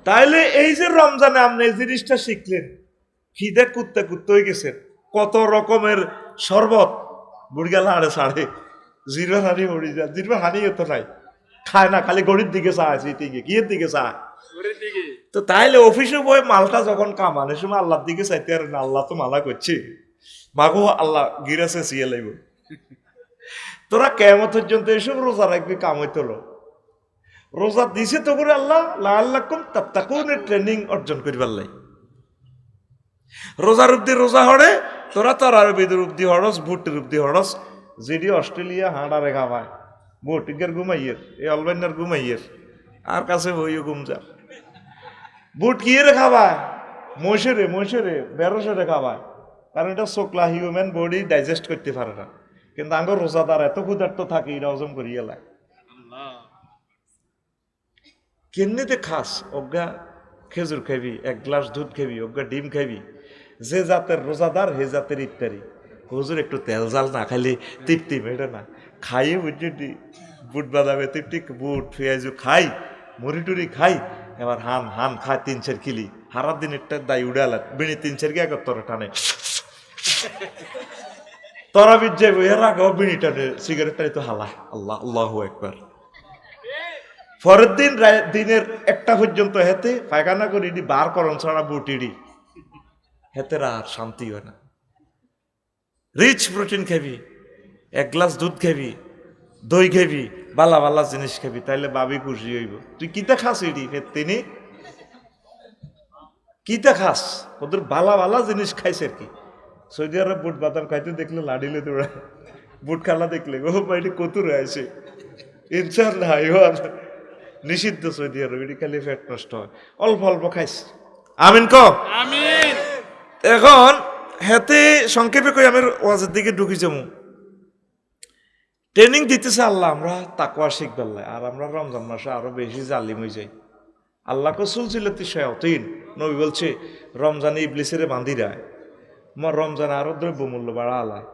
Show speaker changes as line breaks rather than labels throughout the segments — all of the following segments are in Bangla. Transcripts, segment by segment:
তাইলে এই যে রমজানে আপনি এই জিনিসটা শিখলেন, খিদে কুত্তে কুত্তে হয়ে গেছেন, কত রকমের শরবত বুড়িগাল হাড়ে সাড়ে জিরো হানি হরি যা জিরো হানি হতো নাই, খায় না, খালি গড়ির দিকে চায়, দিকে কিয়ের দিকে চায়। তো তাইলে অফিসে বই মালটা যখন কামানের সময় আল্লাহর দিকে চাইতে আর না, আল্লাহ তো মালা করছে, মাগো আল্লাহ গিরাছে সিয়ে লাইব, তোরা কেমন পর্যন্ত এসব রোজা রাখবি কাম হইতো। রোজা দিছে তো করে আল্লাহ লাআল্লাকুম তাত্তাকুনের ট্রেনিং অর্জন করিবার লাই। রোজার উদ্দি রোজা হড়ে, তোরা তোরার বিদের উদ্দি হড়স, ভুটের উদ্দি হড়স, যেটি অস্ট্রেলিয়া হাঁড়ারে খাওয়ায়, ভুটিকের ঘুমাইয়ের, এই অলবাইনার ঘুমাইয়ের, আর কাছে বইও ঘুমজা। বুট কিয়ে খাওয়ায়, মহিষেরে বেরোসেরে খাওয়ায়, কারণ এটা শোকলা হিউম্যান বডি ডাইজেস্ট করতে পারে না। কিন্তু আঙ্গর রোজাদার এত ক্ষুধার্ত থাকে, এটা হজম করিয়ে লায়। কেমনিতে খাস, অজ্ঞা খেজুর খাবি, এক গ্লাস দুধ খাবি, অজ্ঞা ডিম খাবি, যে জাতের রোজাদার হে জাতের ইফতারি। হুজুর একটু তেল জাল না খাইলে তৃপ্তি মেটে না, খাইয়ে বুঝছি বুট বাদামে তৃপ্তি, বুট পেঁয়াজু খাই, মুড়ি টুড়ি খাই, এবার হান হান খায় 3-4 কিলি, হারার দিন একটা দায় উড়াল বিড়ি 3-4 কে একর তরে টানে, তরা বিজ যাইব এর আগে বিড়ি টানে, সিগারেট টানে তো হালা, আল্লাহ আল্লাহু আকবার। পরের দিন দিনের 1টা পর্যন্ত হেতে পায়খানা করি বার করন ছাড়া বুটিডি হেতের আর শান্তি হয় না। রিচ প্রোটিন খাবি, 1 গ্লাস দুধ খাবি, দই খাবি, বালা বালা জিনিস খাবি, তাইলে বাবি খুশি হইব। তুই কিতা খাস এডি তিনি কিতা খাস, ওদের বালা বালা জিনিস খাইছে আর কি। সৌদি আরব বুট বাদাম খাইতে দেখলে লাডিলে তোরা, বুট খালা দেখলে ও বাইটি কতুর আছে, ইনশাল্লাহ নিষিদ্ধ সৌদি আরব, এটি খালি ফ্যাট নষ্ট হয়, অল্প অল্প খাইস। আমিন ক আমিন। এখন হেতে সংক্ষেপে কই আমি ওয়াজের দিকে ঢুকি যাবো। ট্রেনিং দিতেছে আল্লাহ, আমরা তাকওয়া শিখবেল্লাই, আর আমরা রমজান মাসে আরো বেশি জালিম হয়ে যাই। আল্লাহ কসুল ছিল তিন নবী বলছে রমজানে ইবলিসের বান্ধি রায়, রমজানে আরো দ্রব্যমূল্য বাড়া আলায়,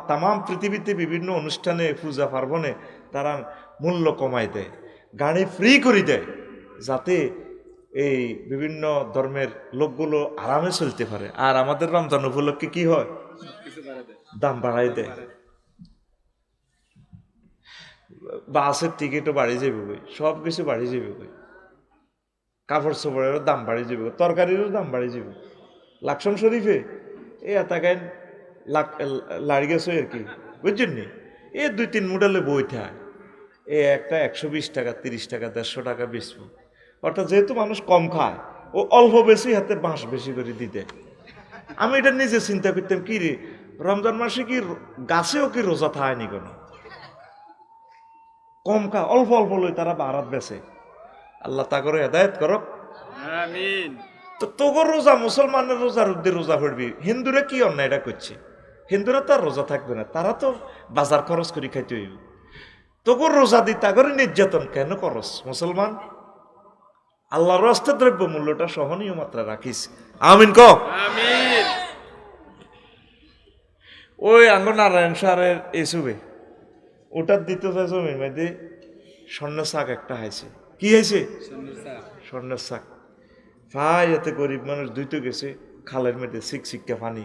তাম পৃথিবীতে বিভিন্ন অনুষ্ঠানে পূজা পার্বণে তারা মূল্য কমাই দেয়, গাড়ি ফ্রি করে দেয়, যাতে এই বিভিন্ন ধর্মের লোকগুলো আরামে চলতে পারে। আর আমাদের রমজান উপলক্ষে কি হয়, দাম বাড়াই দেয়, বাসের টিকিটও বাড়ি যাবে বই, সব কিছু বাড়ি যাবে বই, কাপড় চোপড়েরও দাম বাড়ি যাবে, তরকারিরও দাম বাড়ি যাবে। লাকসাম শরীফে এ এতাকায় লাড়ি গেছে আর কি, বুঝছেন নি, এ 2-3 মডেলে বই থাকে, এ একটা 120 টাকা, 30 টাকা, 150 টাকা বেচবো। অর্থাৎ যেহেতু মানুষ কম খায়, ও অল্প বেশি হাতে বাঁশ বেশি করে দিতে। আমি এটা নিজে চিন্তা করতাম, কি রে রমজান মাসে কি গাছেও কি রোজা থায়নি কোনো, কম খা, অল্প অল্প লই তারা বারাত বেছে। আল্লাহ তা করে হেদায়েত করক আমিন। তো তোগর রোজা মুসলমানের রোজার উদ্দে রোজা পড়বি, হিন্দুরা কি অন্যায় এটা করছে? হিন্দুরা তো আর রোজা থাকবে না, তারা তো বাজার খরচ করে খাইতে হইব। তোগর রোজা দি তাগরে নির্যাতন কেন করস মুসলমান? আল্লাহর রাস্তায় দ্রব্য মূল্যটা সহনীয় মাত্রা রাখিস। আমিন ক আমিন। ওই আঙ্গ নারায়ণ সারের এসুবে ওটার দ্বিতীয় জমির মধ্যে স্বর্ণের শাক একটা হয়েছে। কি হয়েছে? স্বর্ণের শাক। ভাই এতে গরিব মানুষ ধুইতে গেছে, খালের মধ্যে শিক্ষা পানি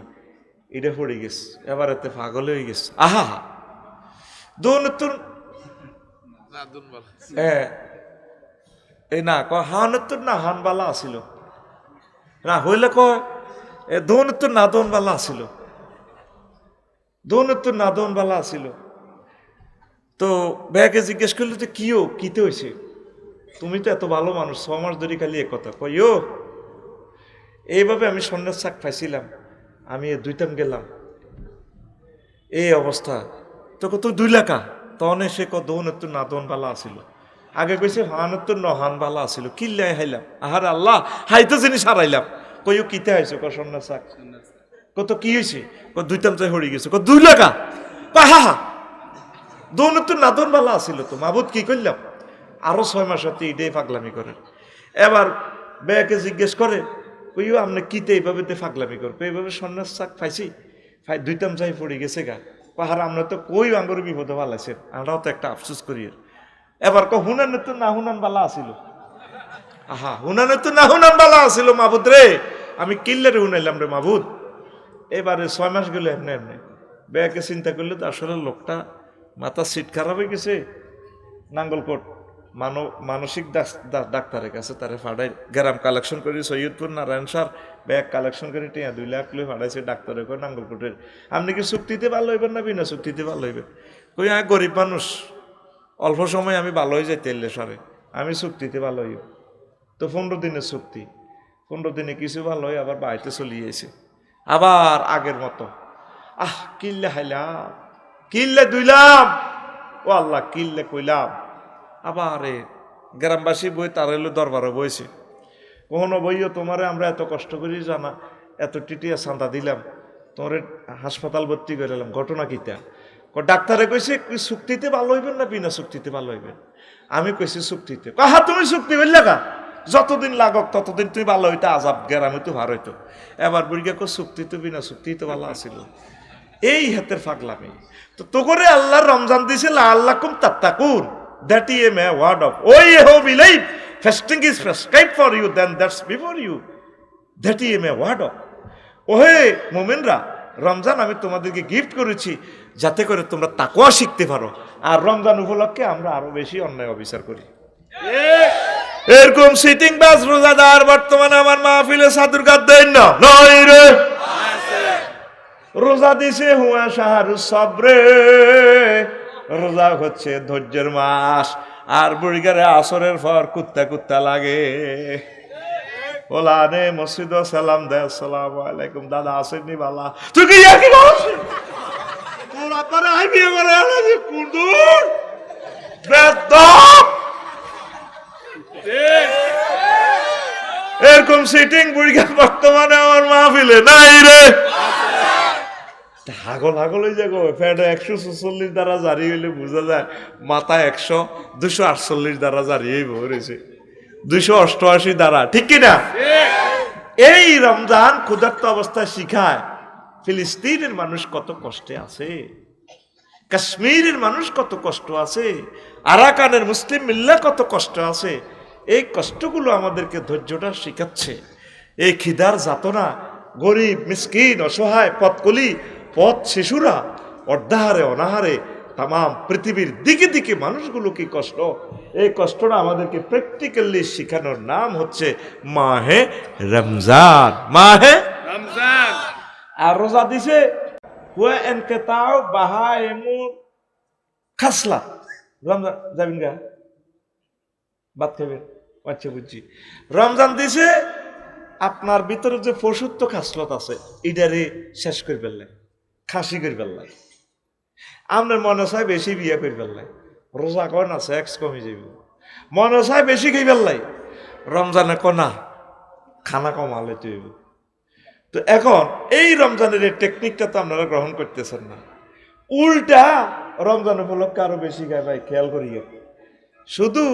এটা পড়ে গেছে, এবার এতে পাগল হয়ে গেছে। আহা দৌনতুন এই না হানতুর না হানবালা আসিল না হইলে কয় দৌনতুর না দৌনবালা আসিল, দৌনতুর না দৌনবালা আসিল। তো ব্যাগে জিজ্ঞেস করলো যে কিও কিতে হয়েছে, তুমি তো এত ভালো মানুষ, 6 মাস ধরে খালি এক কথা কইও, এইভাবে আমি স্বর্ণের শাক পাইছিলাম, আমি দুইতাম গেলাম এই অবস্থা। তোকে তো 2 লাখা তখন সে দৌনত্তর না দৌন বালা আসিল, আগে কইছে হানত্তর ন হান বালা আসিল, কিল্লাই হাইলাম, আহার আল্লাহ হাইতো জিনিস হারাইলাম। কইও কিতে হয়েছে? স্বর্ণের শাক। কত কি হয়েছে? দুইতাম চাই হরি গেছে। 2 লাখা। হা হা দৌনত্তর না দৌন বালা আসিল তো মাবুদ কি করলাম, আরো 6 মাস হতে এটাই পাগলামি করে। এবার বেয়াকে জিজ্ঞেস করে কইও আপনি কিতে এইভাবে ফাগলামি করবে, এইভাবে স্বর্ণের শাক পাইছি, দুইতাম চাই পড়ে গেছে গা। পাহাড় আমরা তো কই আঙ্গর বিপদে ভালাইছেন, আমরাও তো একটা আফসোস করি। এবার হুনান তো না হুনান বালা আসিল, আহা হুনানে তো না হুনান বালা আছিল মাবুদ রে, আমি কিল্লারে হুনাইলাম রে মাবুদ। এবারে 6 মাস গেল এমনি এমনি ব্যাকে চিন্তা করলে তো আসলে লোকটা মাথা সিট খারাপ হয়ে গেছে। নাঙ্গলকোট মানসিক ডাক্তারের কাছে তারে ফাড়াই গ্রাম কালেকশন করি সৈয়দপুর নারায়ণ সার ব্যাগ কালেকশন করে টিয়া 2 লাখ লই ফাড়াইছে ডাক্তারের কই নাঙ্গলকোটের। আপনি কি চুক্তিতে ভালো হইবেন না বিনা চুক্তিতে ভালো হইবেন? কই আমি গরিব মানুষ, অল্প সময় আমি ভালো হয়ে যাইতে এলে সারে, আমি চুক্তিতে ভালো হইব। তো 15 দিনের চুক্তি, 15 দিনে কিছু ভালো হয় আবার বাড়িতে চলিয়েছে আবার আগের মতো। কিল্লে হাইলাম, কিল্লে দুইলাম, ও আল্লাহ কিল্লে কইলাম। আবার গ্রামবাসী বই তার এলো দরবারে বইছে, কখনো বইও তোমারে আমরা এত কষ্ট করি জানা, এত টিটিয়া চান্দা দিলাম, তোমার হাসপাতাল ভর্তি করে এলাম, ঘটনা কিতা? ডাক্তারে কইছে চুক্তিতে ভালো হইবেন না বিনা চুক্তিতে ভালো হইবেন? আমি কইছি চুক্তিতে। তুমি চুক্তি বললে কা, যতদিন লাগক ততদিন তুমি ভালো হইতো, আজাব গ্রামে তো ভালো হইতো। এবার বুড়িকে চুক্তি তো বিনা চুক্তি তো ভালো আছিল। এই হাতের ফাগলামি। তো করে আল্লাহর রমজান দিছে লাআল্লাকুম তাত্তাকুন, that is a word of, oh ye who believe, fasting is prescribed for you, then that's before you, that is a word of, ওহে মুমিনরা, রমজান আমি তোমাদেরকে গিফট করেছি যাতে করে তোমরা তাকওয়া শিখতে পারো। আর রমজান উপলক্ষে আমরা আরো বেশি অন্যায় অবিচার করি। এরকম সিটিং বাস রোজাদার বর্তমানে আমার মাহফিলে সাদুরগাদ দেন না নয় রে। রোজা দিছে হুয়া শাহরু সবরে, রোজা হচ্ছে ধৈর্যের মাস। আর বুড়িগারে আসরের পর কুত্তা কুত্তা লাগে, ওলানে মসজিদ সালাম দে, আসসালামু আলাইকুম দাদা আসেননি বালা, তুই কি কি করছিস? তোর আপনারা আইবি আমার আলাজি কুদুর বেদব। এরকম সিটিং বুড়িগা বর্তমানে আমার মাহফিলে নাই রে। হাগল হাগল হয়ে যাবো, ফ্যাট 146 দ্বারা জারি হইলে বোঝা যায় মাথা 100 248 দ্বারা জারি হইব রয়েছে 288 দ্বারা, ঠিক কিনা? এই রমজান ক্ষুধার্ত অবস্থায় শিখায় ফিলিস্তিনের মানুষ কত কষ্টে আছে, কাশ্মীরের মানুষ কত কষ্ট আছে, আরাকানের মুসলিম মিল্লা কত কষ্ট আছে। এই কষ্টগুলো আমাদেরকে ধৈর্যটা শিখাচ্ছে। এই খিদার যাতনা, গরিব মিসকিন অসহায় পথকলি পথ শিশুরা অর্ধাহারে অনাহারে তাম পৃথিবীর দিকে দিকে মানুষগুলো কি কষ্ট, এই কষ্টটা আমাদেরকে প্র্যাকটিক্যালি শেখানোর নাম হচ্ছে মাহে রমজান। মাহে রমজান। আর রোজা দিছে হুয়া এনকেতাও বাহায়েমুর খাসলা। রমজান যাবেন গা ভাত খাবেন, আচ্ছা বুঝছি। রমজান দিছে আপনার ভিতরে যে পশুত্ব খাসলত আছে এটারে শেষ করে ফেললেন, খাসি করে ফেললেন। আপনার মনে চায় বেশি বিয়ে করে ফেললাই, রোজা কয় না সেক্স কমে যাব, মনে চায় বেশি খাই ফেললাই, রমজানে কনা খানা কমালে তুইব। তো এখন এই রমজানের এই টেকনিকটা তো আপনারা গ্রহণ করতেছেন না, উল্টা রমজান উপলক্ষে আরো বেশি খায়। ভাই খেয়াল করিয়ে, শুধু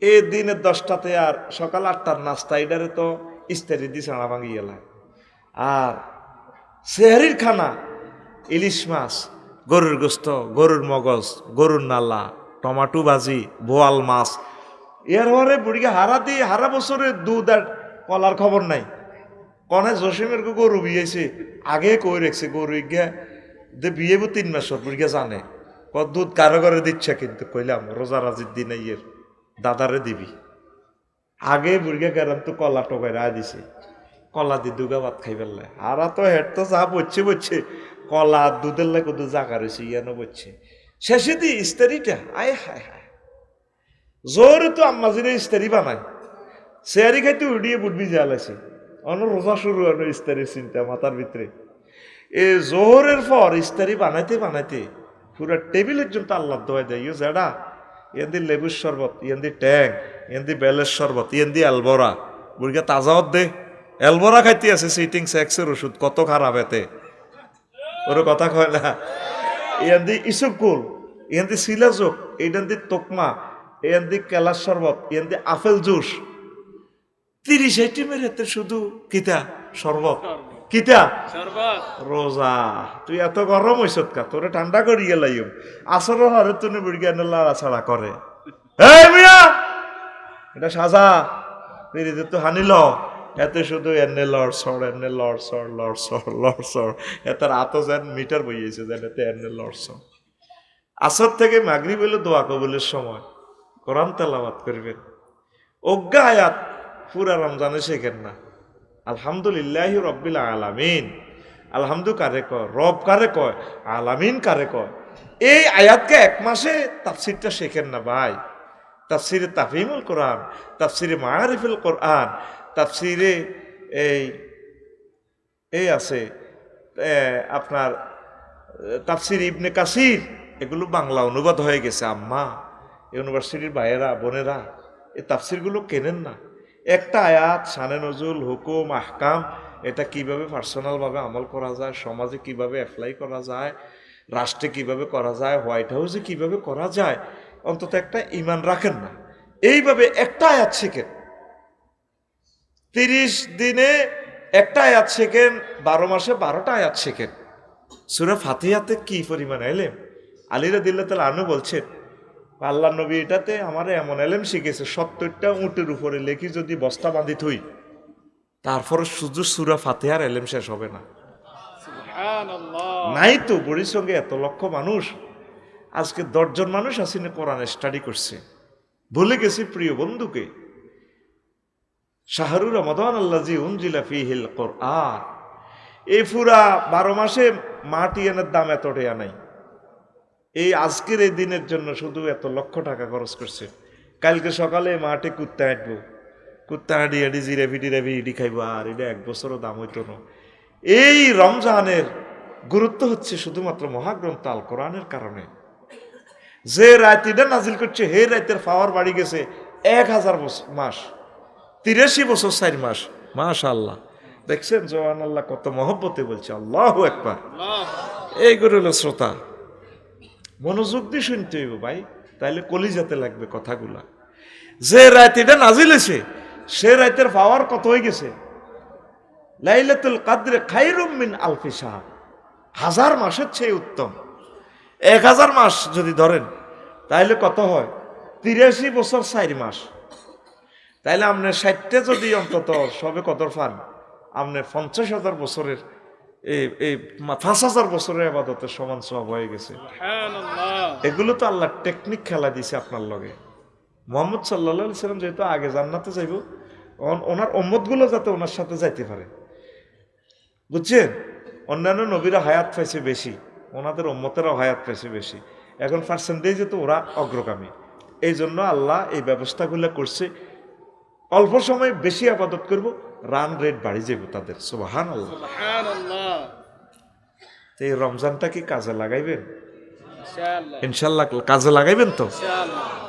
এই দিনের 10টাতে আর সকাল 8টার নাস্তা এটারে তো ইস্তারি দিয়ে ছাড়া ভাঙি গেলাম। আর সেহারির খানা ইলিশ মাছ, গরুর গোস্ত, গরুর মগজ, গরুর নালা, টমাটো ভাজি, বোয়াল মাছ। এর পরে বুড়িকে হারা বছরে দুধ আর কলার খবর নাই। কনে জসিমের গরু বিয়েছে আগে কই রেখছে, গরু গিয়া যে বিয়ে 3 মাসের বুড়িকে জানে দুধ কারো ঘরে দিচ্ছে। কিন্তু কইলাম রোজা রাজির দিনে ইয়ের দাদারে দিবি, আগে বুড়িকে গেলাম তো কলা টোকাই রায় দিছে, কলা দি দুগা ভাত খাই ফেললে। হারা তো হেড তো যা বলছে কলা দুধের লাগে কত জাগা রয়েছে ইয়ানো বলছে। শেষে দি ইস্তারিটা আয় হায় হায় জোরে তো আম্মাজিরে ইস্তারি বানায়, সেয়ারি খাইতে উড়িয়ে বুটবি জ্বালাইছে। অন্য রোজা শুরু হলো ইস্তারির চিন্তা মাথার ভিতরে। এ জোহরের পর ইস্তারি বানাইতে বানাইতে পুরা টেবিল একজন আল্লাহ দোয়া দেয়, ইয়ে জেডা ইয়ান্দি লেবুর শরবত, ইয়ান্দি ট্যাং, ইয়ান্দি বেলের শরবত, ইয়ান্দি অ্যালবোরা। বুড়িকে তাজাওত দে, অ্যালবোরা খাইতে আছে সিটিং সেক্সের ওষুধ, কত খারাপ এতে ওর কথা কয় না। ইয়ান্দি ইসুকুল, ইয়ান্দি সিলাজোক, এইটান্দি তোকমা, ইয়ান্দি কেলার শরবত, ইয়ান্দি আপেল জুস। 30 আইটেমের এতে শুধু কিতা শরবত, কিতা রোজা। তুই এত গরম হইস কা, তোরে ঠান্ডা করি গেলাইম। আসর হরে তুমি বুড়ি লাড়া ছাড়া করে। এই মিয়া এটা সাজা পিড়িতে তো হানিল এতে শুধু এনে লড়সড় এনে লড়সড় লড়সড় লড়সড় এত রাতও যেন মিটার বইয়েছে যেন এতে এনে লড়সড়। আসর থেকে মাগরিব হইল দোয়া কবুলের সময়, কোরআন তেলাওয়াত করবেন। অজ্ঞা আয়াত পুরা রমজানে শেখেন না। আলহামদুলিল্লাহি রব্বিল আলামিন, আলহামদু কারে কয়, রব কারে কয়, আলামিন কারে কয়, এই আয়াতকে এক মাসে তাফসিরটা শেখেন না ভাই। তাফসিরে তাফহিমুল কোরআন, তাফসিরে মাআরিফুল কোরআন, তাফসিরে এই এই আছে আপনার তাফসির ইবনে কাসির, এগুলো বাংলা অনুবাদ হয়ে গেছে আম্মা, ইউনিভার্সিটির ভাইয়েরা বোনেরা এই তাফসিরগুলো কেনেন না। একটা আয়াত শানে নজুল হুকুম আহকাম, এটা কিভাবে পার্সোনালভাবে আমল করা যায়, সমাজে কিভাবে অ্যাপ্লাই করা যায়, রাষ্ট্রে কিভাবে করা যায়, হোয়াইট হাউসে কিভাবে করা যায়, অন্তত একটা ইমান রাখেন না। এইভাবে একটা আয়াত শেখেন, 30 দিনে একটা আয়াত শেখেন, 12 মাসে 12টা আয়াত শেখেন। সূরা ফাতিহাতে কি পরিমাণ এলেম! আলী রাদিয়াল্লাহু তাআলা আনহু বলছেন, আল্লাহ নবী এটাতে আমার এমন এলেম শিখেছে, 70টা উটের উপরে লেখি যদি বস্তা বাঁধি থই, তারপরে শুধু সূরা ফাতিহার এলেম শেষ হবে না। নাই তো বড়ির সঙ্গে এত লক্ষ মানুষ, আজকে 10 জন মানুষ আসেনি কোরআন স্টাডি করছে। ভুলে গেছি প্রিয় বন্ধুকে। শাহরু রমাদান আল্লাযী উনজিলা ফীহিল কোরআন, এই পুরা 12 মাসে মাটি এনের দাম এত টাকা নাই। এই আজকের এই দিনের জন্য শুধু এত লক্ষ টাকা খরচ করছে। কালকে সকালে মাঠে কুত্তা হাঁটবো, কুত্তা হাঁটি হাঁটি জিরাফি ইডি খাইবো, আর এটা 1 বছরও দাম হইতো না। এই রমজানের গুরুত্ব হচ্ছে শুধুমাত্র মহাগ্রন্থ আল কোরআনের কারণে। যে রাতিটা নাজিল করছে হে রাতের পাওয়ার বাড়ি গেছে 1000 মাস, 83 বছর 4 মাস। মাশাআল্লাহ, দেখছেন জওয়ান আল্লাহ কত মহব্বতে বলছে আল্লাহু আকবার। এইগুলো হলো শ্রোতা, মনোযোগ দিয়ে শুনতে হইব ভাই, তাইলে কলিজাতে লাগবে কথাগুলা। যে রাতিটা নাজিল হয়েছে সে রাতের পাওয়ার কত হয়ে গেছে, লাইলাতুল কদর খায়রুম মিন আলফি শাহর, 1000 মাসের চেয়ে উত্তম। 1000 মাস যদি ধরেন তাইলে কত হয়, 83 বছর 4 মাস। তাইলে আপনি 60টা যদি অন্তত সবে কদর পান, আপনি 50,000 বছরের এই 5000 বছরের ইবাদতের সমান সওয়াব হয়ে গেছে। এগুলো তো আল্লাহ টেকনিক খেলা দিছে আপনার লগে। মুহাম্মদ সাল্লাল্লাহু আলাইহি সাল্লাম যেহেতু আগে জান্নাতে যাইব, ওনার উম্মতগুলো যাতে ওনার সাথে যাইতে পারে, বুঝছেন? অন্যান্য নবীরা হায়াত পাইছে বেশি, ওনাদের উম্মতেরাও হায়াত পাইছে বেশি। এখন পার্সেন্টেজে তো ওরা অগ্রগামী, এই জন্য আল্লাহ এই ব্যবস্থাগুলো করছে। অল্প সময় বেশি আবাদত করব, রান রেট বাড়ি যাবে তাদের। সুবহানাল্লাহ। তো এই রমজানটা কি কাজে লাগাইবেন? ইনশাল্লাহ কাজে লাগাইবেন তো।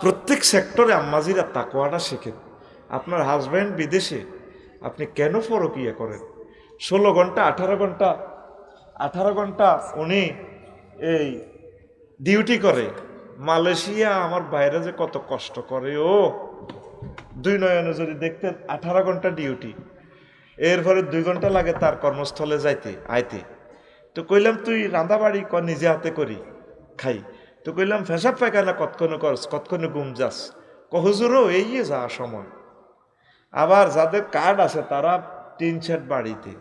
প্রত্যেক সেক্টরে আম্মাজিরা তাকওয়াটা শেখেন। আপনার হাজব্যান্ড বিদেশে, আপনি কেন ফরকিয়া করেন? 16 ঘন্টা 18 ঘন্টা উনি এই ডিউটি করে। মালয়েশিয়া আমার বাইরে যে কত কষ্ট করে, ও 2 নয়নে যদি দেখতেন, 18 ঘন্টা ডিউটি, এরপরে 2 ঘন্টা লাগে তার কর্মস্থলে যাইতে আইতে। তো কইলাম তুই রাঁধা বাড়ি কর, নিজে হাতে করি খাই। তো কইলাম ফেসাব পায়খানা কতক্ষণে করস, কতক্ষণে ঘুম যাস? হুজুরও এই যা সময়। আবার যাদের কার্ড আছে তারা 3 সেট বাড়িতে।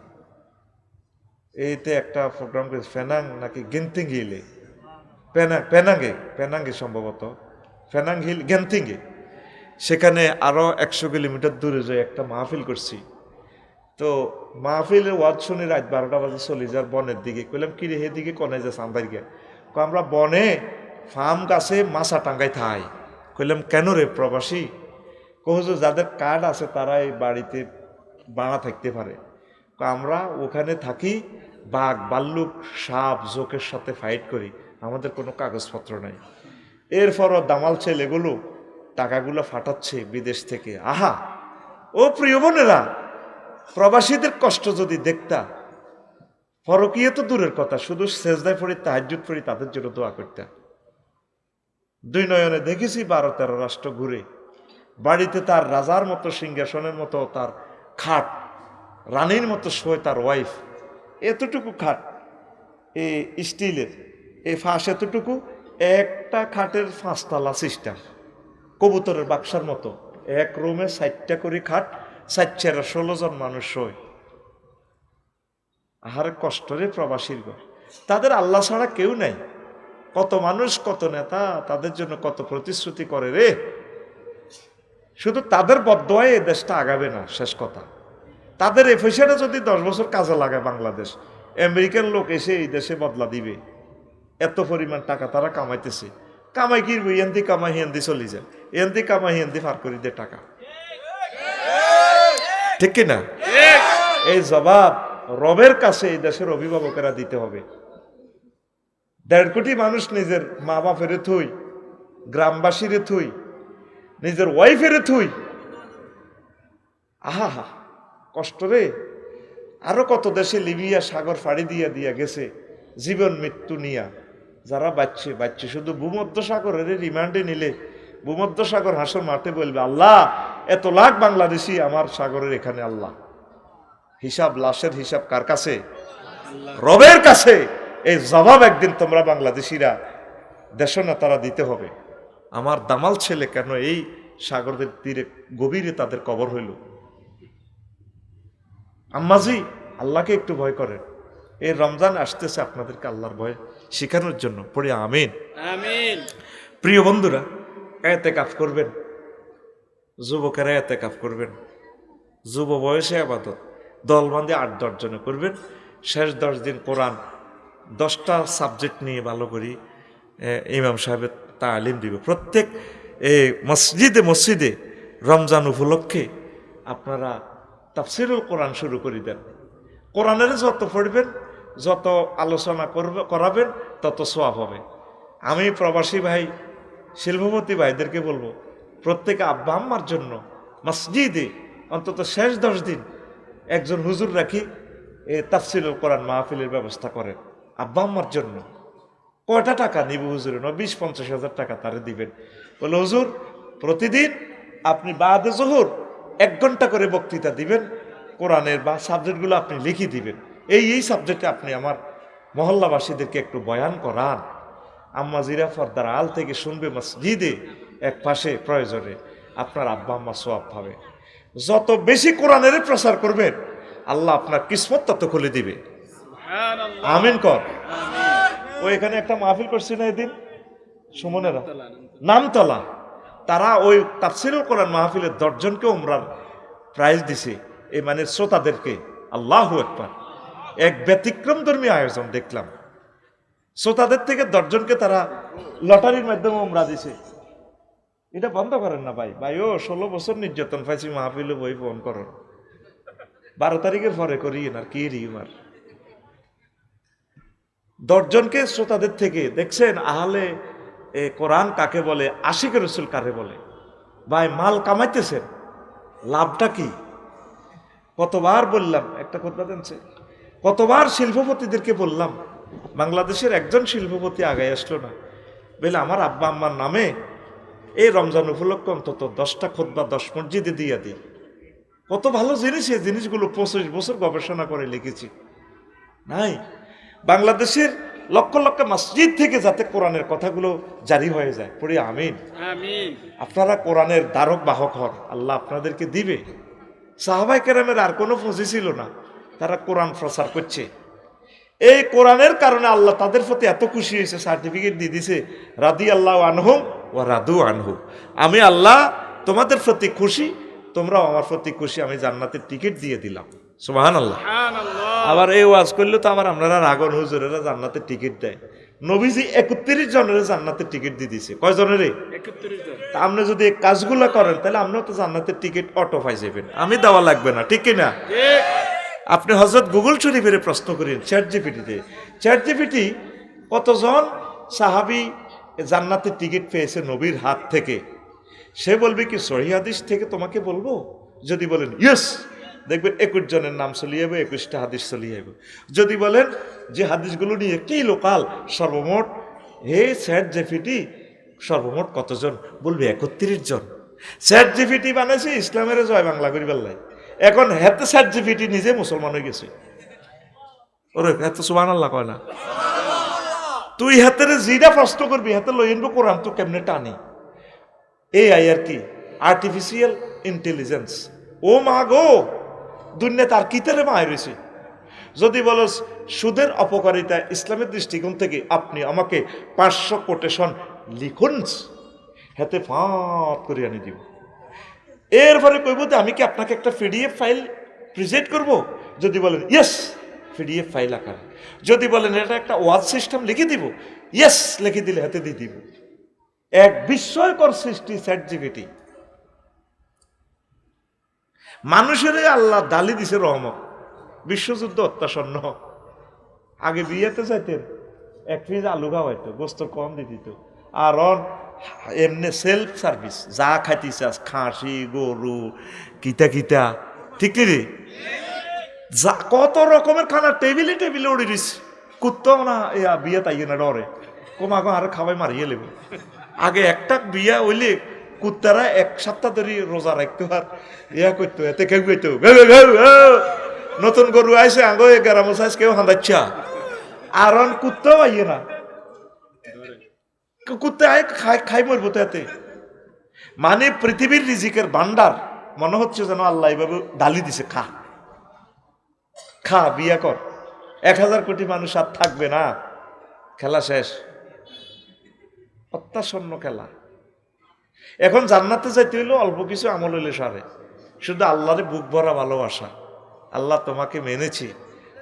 এইতে একটা প্রোগ্রাম করেছে ফেনাং নাকি গেন্তিং হিলে, পেনাঙ্গে সম্ভবত, ফেনাং হিল গেন্তিংয়ে। সেখানে আরো 100 কিলোমিটার দূরে যাই একটা মাহফিল করছি। তো মাহফিলের ওয়াজ শুনে রাত 12টা বাজে চলে যার বনের দিকে। কইলাম কি রে হেদিকে কনে যে সান্দার গে? আমরা বনে ফার্ম গাছে মাছা টাঙ্গাই থাই। কইলাম কেন রে প্রবাসী? কহজো যাদের কার্ড আছে তারা এই বাড়িতে বাড়া থাকতে পারে। আমরা ওখানে থাকি, বাঘ ভাল্লুক সাপ জোকের সাথে ফাইট করি, আমাদের কোনো কাগজপত্র নাই। এরপরও দামাল ছেলেগুলো টাকাগুলো ফাটাচ্ছে বিদেশ থেকে। আহা ও প্রিয় বোনেরা, প্রবাসীদের কষ্ট যদি দেখতা, ফরকিয়ে তো দূরের কথা, শুধু সেজদায় পড়ি তাহাজ্জুদ পড়ি তাদের জন্য দোয়া করতা। 2 নয়নে দেখেছি 12-13 রাষ্ট্র ঘুরে, বাড়িতে তার রাজার মতো সিংহাসনের মতো তার খাট, রানীর মতো শোয় তার ওয়াইফ। এতটুকু খাট এই স্টিলের, এই ফাঁস এতটুকু, একটা খাটের 5 তলা সিস্টেম, কবুতরের বাক্সার মতো এক রুমে 4টা করে খাট, 4 16 জন মানুষ হয়। আহারে কষ্ট রে প্রবাসীর ঘর। তাদের আল্লাহ ছাড়া কেউ নাই। কত মানুষ, কত নেতা তাদের জন্য কত প্রতিশ্রুতি করে রে। শুধু তাদের বদদোয়ায় এই দেশটা আগাবে না, শেষ কথা। তাদের এই পয়সাটা যদি 10 বছর কাজে লাগায় বাংলাদেশ, আমেরিকান লোক এসে এই দেশে বদলা দিবে। এত পরিমাণ টাকা তারা কামাইতেছে। কামাই কিনবো, এনদি কামাই হেন্দি চলি যায়, এনদি কামাই হেন্দি ফার করি দে টাকা, ঠিক কিনা? এই জবাব রবের কাছে এই দেশের অভিভাবকেরা দিতে হবে। 1.5 কোটি মানুষ নিজের মা বাপের থুই, গ্রামবাসীর থুই, নিজের ওয়াইফের থুই, আহা হা কষ্ট রে। আরো কত দেশে লিবিয়া সাগর ফাড়ি দিয়া গেছে জীবন মৃত্যু নিয়া। যারা বাচ্চে শুধু ভূমধ্য সাগরের রিমান্ডে নিলে ভূমধ্য সাগর হাসর মাঠে বলবে, আল্লাহ এত লাখ বাংলাদেশি আমার সাগরের এখানে, আল্লাহ হিসাব, লাশের হিসাব কার কাছে? রবের কাছে। এই জবাব একদিন তোমরা বাংলাদেশিরা দেশ নেতারা দিতে হবে। আমার দামাল ছেলে কেন এই সাগরের তীরে গভীরে তাদের কবর হইল? আম্মাজি আল্লাহকে একটু ভয় করেন। এই রমজান আসতেছে আপনাদেরকে আল্লাহর ভয় শেখানোর জন্য। পড়ি আমিন আমিন। প্রিয় বন্ধুরা, ইতিকাফ করবেন, যুবকেরা ইতিকাফ করবেন, যুব বয়সে আবাদত দল বাঁধে 8-10 জনে করবেন। শেষ 10 দিন কোরআন 10টা সাবজেক্ট নিয়ে ভালো করি ইমাম সাহেবের তালিম দিবে। প্রত্যেক মসজিদে রমজান উপলক্ষে আপনারা তাফসিরুল কোরআন শুরু করে দেন। কোরআনের যত পড়বেন, যত আলোচনা করাবেন, তত সওয়াব হবে। আমি প্রবাসী ভাই, শিল্পপতি ভাইদেরকে বলবো, প্রত্যেকে আব্বা আম্মার জন্য মসজিদে অন্তত শেষ 10 দিন একজন হুজুর রাখি তাফসিরুল কোরআন মাহফিলের ব্যবস্থা করেন আব্বা আম্মার জন্য। কয়টা টাকা নিব হুজুরে? 20-50 হাজার টাকা তারে দিবেন। বলে হুজুর প্রতিদিন আপনি বাদে জোহর 1 ঘন্টা করে বক্তৃতা দিবেন, কোরআনের বা সাবজেক্টগুলো আপনি লিখে দিবেন। এই সাবজেক্টে আপনি আমার মহল্লাবাসীদেরকে একটু বয়ান করান। আম্মা জিরা পর্দার আল থেকে শুনবে মসজিদে এক পাশে, প্রয়োজনে আপনার আব্বা আম্মা সওয়াব পাবে। যত বেশি কোরআনের প্রচার করবেন, আল্লাহ আপনার কিসমত তত খুলে দিবে। আমিন কর। ও এখানে একটা মাহফিল করছি না এদিন, সুমনেরা নামতলা, তারা ওই তাফসিরুল কোরআন মাহফিলের 10 জনকে উমরার প্রাইজ দিছে, এই মানে শ্রোতাদেরকে। আল্লাহু আকবার, এক ব্যতিক্রমধর্মী আয়োজন দেখলাম। শ্রোতাদের থেকে 10 জনকে তারা লটারির মাধ্যমে উমরা দিছে। এটা বন্ধ করেন না ভাই। ও 16 বছর নির্যাতন পাইছি, মাহফিলে বই ফোন করো, 12 তারিখের পরে করি না কি রিমার। 10 জনকে শ্রোতাদের থেকে দেখছেন। আহলে কোরআন কাকে বলে, আশিকে রসুল কারে বলে? ভাই মাল কামাইতেছেন, লাভটা কি? কতবার বললাম, একটা কথা জানছে, কতবার শিল্পপতিদেরকে বললাম, বাংলাদেশের একজন শিল্পপতি আগায় আসলো না। বলে আমার আব্বা আম্মার নামে এই রমজান উপলক্ষে অন্তত 10টা খুতবা 10 মসজিদে দিয়ে দিই। কত ভালো জিনিস, এই জিনিসগুলো 25 বছর গবেষণা করে লিখেছি। নাই, বাংলাদেশের লক্ষ লক্ষ মসজিদ থেকে যাতে কোরআনের কথাগুলো জারি হয়ে যায়। পড়ি আমিন আমিন। আপনারা কোরআনের দ্বারক বাহক হন, আল্লাহ আপনাদেরকে দিবে। সাহাবায়ে কেরামের আর কোনো পুঁজি ছিল না, তারা কোরআন প্রচার করছে। এই কোরআনের কারণে আল্লাহ তাদের প্রতি এত খুশি হয়েছে, সার্টিফিকেট দিয়ে দিছে, রাদিয়াল্লাহু আনহুম ওয়া রাদু আনহু। আমি আল্লাহ তোমাদের প্রতি খুশি, তোমরাও আমার প্রতি খুশি, আমি জান্নাতের টিকিট দিয়ে দিলাম। সুবহানাল্লাহ। আবার এই ওয়াজ করলে তো আবার আপনারা রাগন হুজুরেরা জান্নাতের টিকিট দেয়। নবীজি 31 জনের জান্নাতের টিকিট দিয়ে দিছে। কয় জনের? 31 জন। তা আপনি যদি এই কাজগুলো করেন তাহলে আপনিও তো জান্নাতের টিকিট অটো পাই যাবেন, আমি দেওয়া লাগবে না, ঠিক কিনা? আপনি হযরত গুগল শরীফের প্রশ্ন করেন, চ্যাট জিপিটি কতজন সাহাবী জান্নাতের টিকিট পেয়েছে নবীর হাত থেকে? সে বলবে কি সহিহ হাদিস থেকে তোমাকে বলবো? যদি বলেন ইয়েস, দেখবেন 21 জনের নাম চলে যাবে, 21টা হাদিস চলে যাবে। যদি বলেন যে হাদিসগুলো নিয়ে কি লোকাল, সর্বমোট চ্যাট জিপিটি সর্বমোট কতজন? বলবে 31 জন। চ্যাট জিপিটি বানাইছে ইসলামের জয় বাংলা করি বেল্লাই। এখন হেতে চ্যাট জিপিটি নিজে মুসলমান হয়ে গেছে। ওরে এত সুবহানাল্লাহ কয় না? তুই হাতের যেটা প্রশ্ন করবি হাতে লই আনবো, কোরআন তো কেমনে টানি এই আর কি। Artificial intelligence. ও মা গো, দুনিয়া তার কিতারে মায় রয়েছে। যদি বলো সুদের অপকারিতা ইসলামের দৃষ্টিকোণ থেকে, আপনি আমাকে 500 কোটেশন লিখুন, হাতে ফাঁপ করে আনি দিব। এরপরে কইব যে আমি কি আপনাকে একটা পিডিএফ ফাইল প্রেজেন্ট করব? যদি বলেন ইয়েস, পিডিএফ ফাইল আকারে। যদি বলেন এটা একটা ওয়াজ সিস্টেম লিখে দিব, ইয়েস লিখে দিলে হাতে দিয়ে দিব। এক বিস্ময়কর সৃষ্টি চ্যাট জিপিটি। মানুষের আল্লাহ ডালি দিছে রহমত। বিশ্বযুদ্ধ অত্যাসন্ন। আগে বিয়েতে চাইতেন 1 পিস আলু খাওয়াইতো, গোস্ত কম দিয়ে দিত। আর এমনি সেলফ সার্ভিস, যা খাইতেছে খাসি গরু কিতা কিতা, ঠিক রে, যা কত রকমের খানা টেবিলে টেবিলে উড়ে দিছে। কুত্তাও না বিয়ে তাইয়ে না ডরে, কমাগো আর খাবাই মারিয়ে লেবে। আগে একটা বিয়া হইলে কুত্তারা 1 সপ্তাহ ধরে রোজা রাখতো আর ইয়া করতো, এতে কেউ কইতো নতুন গরু আইসে আগে 11 মাস কেউ হাঁদাচ্ছা। আর কুত্তাও আইয়ে না, কুত্তে আয় খাই মরবো তো এতে। মানে পৃথিবীর রিজিকের ভান্ডার মনে হচ্ছে যেন আল্লাহ এইভাবে ডালি দিছে, খা খা বিয়া কর। 1000 কোটি মানুষ আর থাকবে না, খেলা শেষ। অত্যাসন্ন খেলা। এখন জান্নাতে যাইতে হইলো অল্প কিছু আমল হইলে সারে, শুধু আল্লাহরে বুক ভরা ভালোবাসা। আল্লাহ তোমাকে মেনেছি,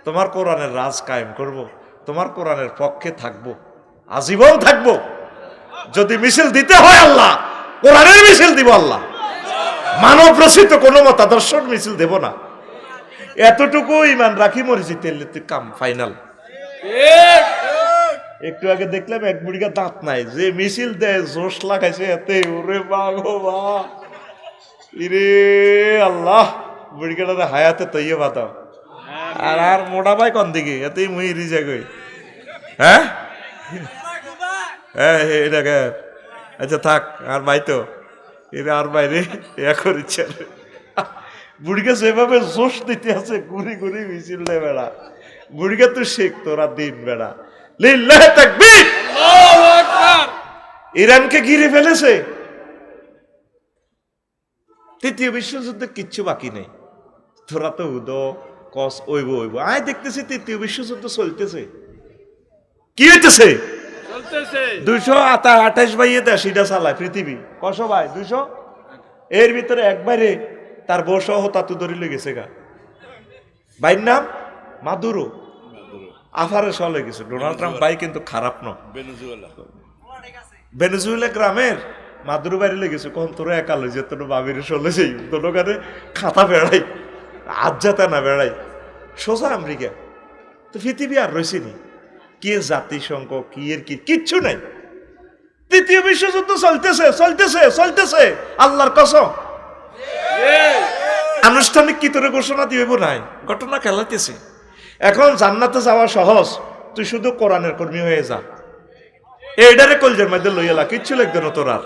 তোমার কোরআনের রাজ কায়েম করব, তোমার কোরআনের পক্ষে থাকবো, আজীবন থাকবো। যদি মিছিল দিতে হয় আল্লাহ কোরআনের মিছিল দিব, আল্লাহ মানব রচিত কোনো মতাদর্শের মিছিল দেব না। এতটুকু ইমান রাখি মরেছি, তেলে কাম ফাইনাল। একটু আগে দেখলাম এক বুড়িকা দাঁত নাই, যে মিছিল দেয় জোশ লাগাইছে এতে, ওরে বাগো বা ইরে আল্লাহ, বুড়িকাটা হায়াতে তৈয়ে বাতাও। আর মোটা ভাই কোন দিকে এতেই মুই রিজে গই। হ্যাঁ হ্যাঁ এটাকে আচ্ছা থাক, আর ভাই তো এরা আর বাইরে ইয়া করেছে। বুড়িকে যেভাবে জোশ দিতে আছে, ঘুরি ঘুরি মিছিল দেয় বেড়া। বুড়িকে তো শেখ তোরা দিন বেড়া। লিল্লাহ তাকবীর। ইরানকে ঘিরে ফেলেছে। 3য় বিশ্বযুদ্ধে কিচ্ছু বাকি নেই। তোরা তো উদো কস ওইব ওইব, আয় দেখতেছি 3য় বিশ্বযুদ্ধ চলতেছে। কি হইতেছে? 228 বাইয়ে দেশ এটা চালায় পৃথিবী। কশো ভাই 200, এর ভিতরে একবারে তার বসহ তাতু ধরে লেগেছে গা। ভাইয়ের নাম মাদুরো, আফারে চলে গেছে। ডোনাল্ড ট্রাম্প ভাই কিন্তু খারাপ ন। ভেনেজুয়েলা গ্রামের মাদুরো বাড়ি লেগেছে। কখন তোরা একা লই যে তোর বাবির চলে যাই, তোর ওখানে খাতা বেড়াই, আজ্জাতা না বেড়াই, সোজা আমেরিকা। তো পৃথিবী আর রয়েছে নি, কে জাতিসংঘ কি এর কি কিচ্ছু নাই। 3য় বিশ্বযুদ্ধ চলতেছে চলতেছে চলতেছে, আল্লাহর কসম। আনুষ্ঠানিক কি তোরে ঘোষণা দিব নাই, ঘটনা খেলাইতেছে। এখন জান্নাতে যাওয়া সহজ, তুই শুধু কোরআনের কর্মী হয়ে যা। এইটারে কলজের মধ্যে লইয়ালা, কিচ্ছু লাগবে না তোর আর।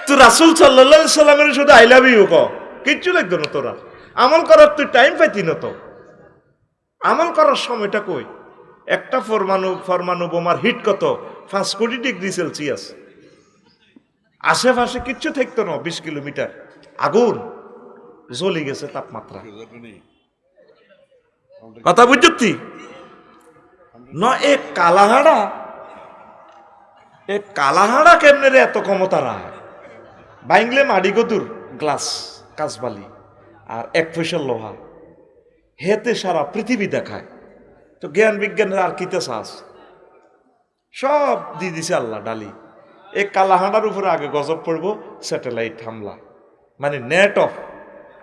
তুই রাসূল সাল্লাল্লাহু আলাইহি সাল্লামের শুধু আই লাভ ইউ ক, কিচ্ছু লাগবে না তোর আর। আমল করার তুই টাইম পাইতি না। তো আমল করার সময়টা কই? একটা পরমাণু বোমার হিট কত? 5 কোটি ডিগ্রি সেলসিয়াস। আশেপাশে কিচ্ছু থাকতো না, 20 কিলোমিটার আগুন জ্বলে গেছে তাপমাত্রা। কথা বুঝছি ন? এ কালাহাড়া কেমনে রে এত ক্ষমতা রায়? বাইংলে মাড়ি গদুর গ্লাস কাঁচবালি আর 1 পয়সার লোহা, হেতে সারা পৃথিবী দেখায়। তো জ্ঞান বিজ্ঞানের আর কিতে চাস? সব দিয়ে দিছে আল্লাহ ডালি। এই কালাহাড়ার উপরে আগে গজব পড়বো স্যাটেলাইট হামলা, মানে নেট অফ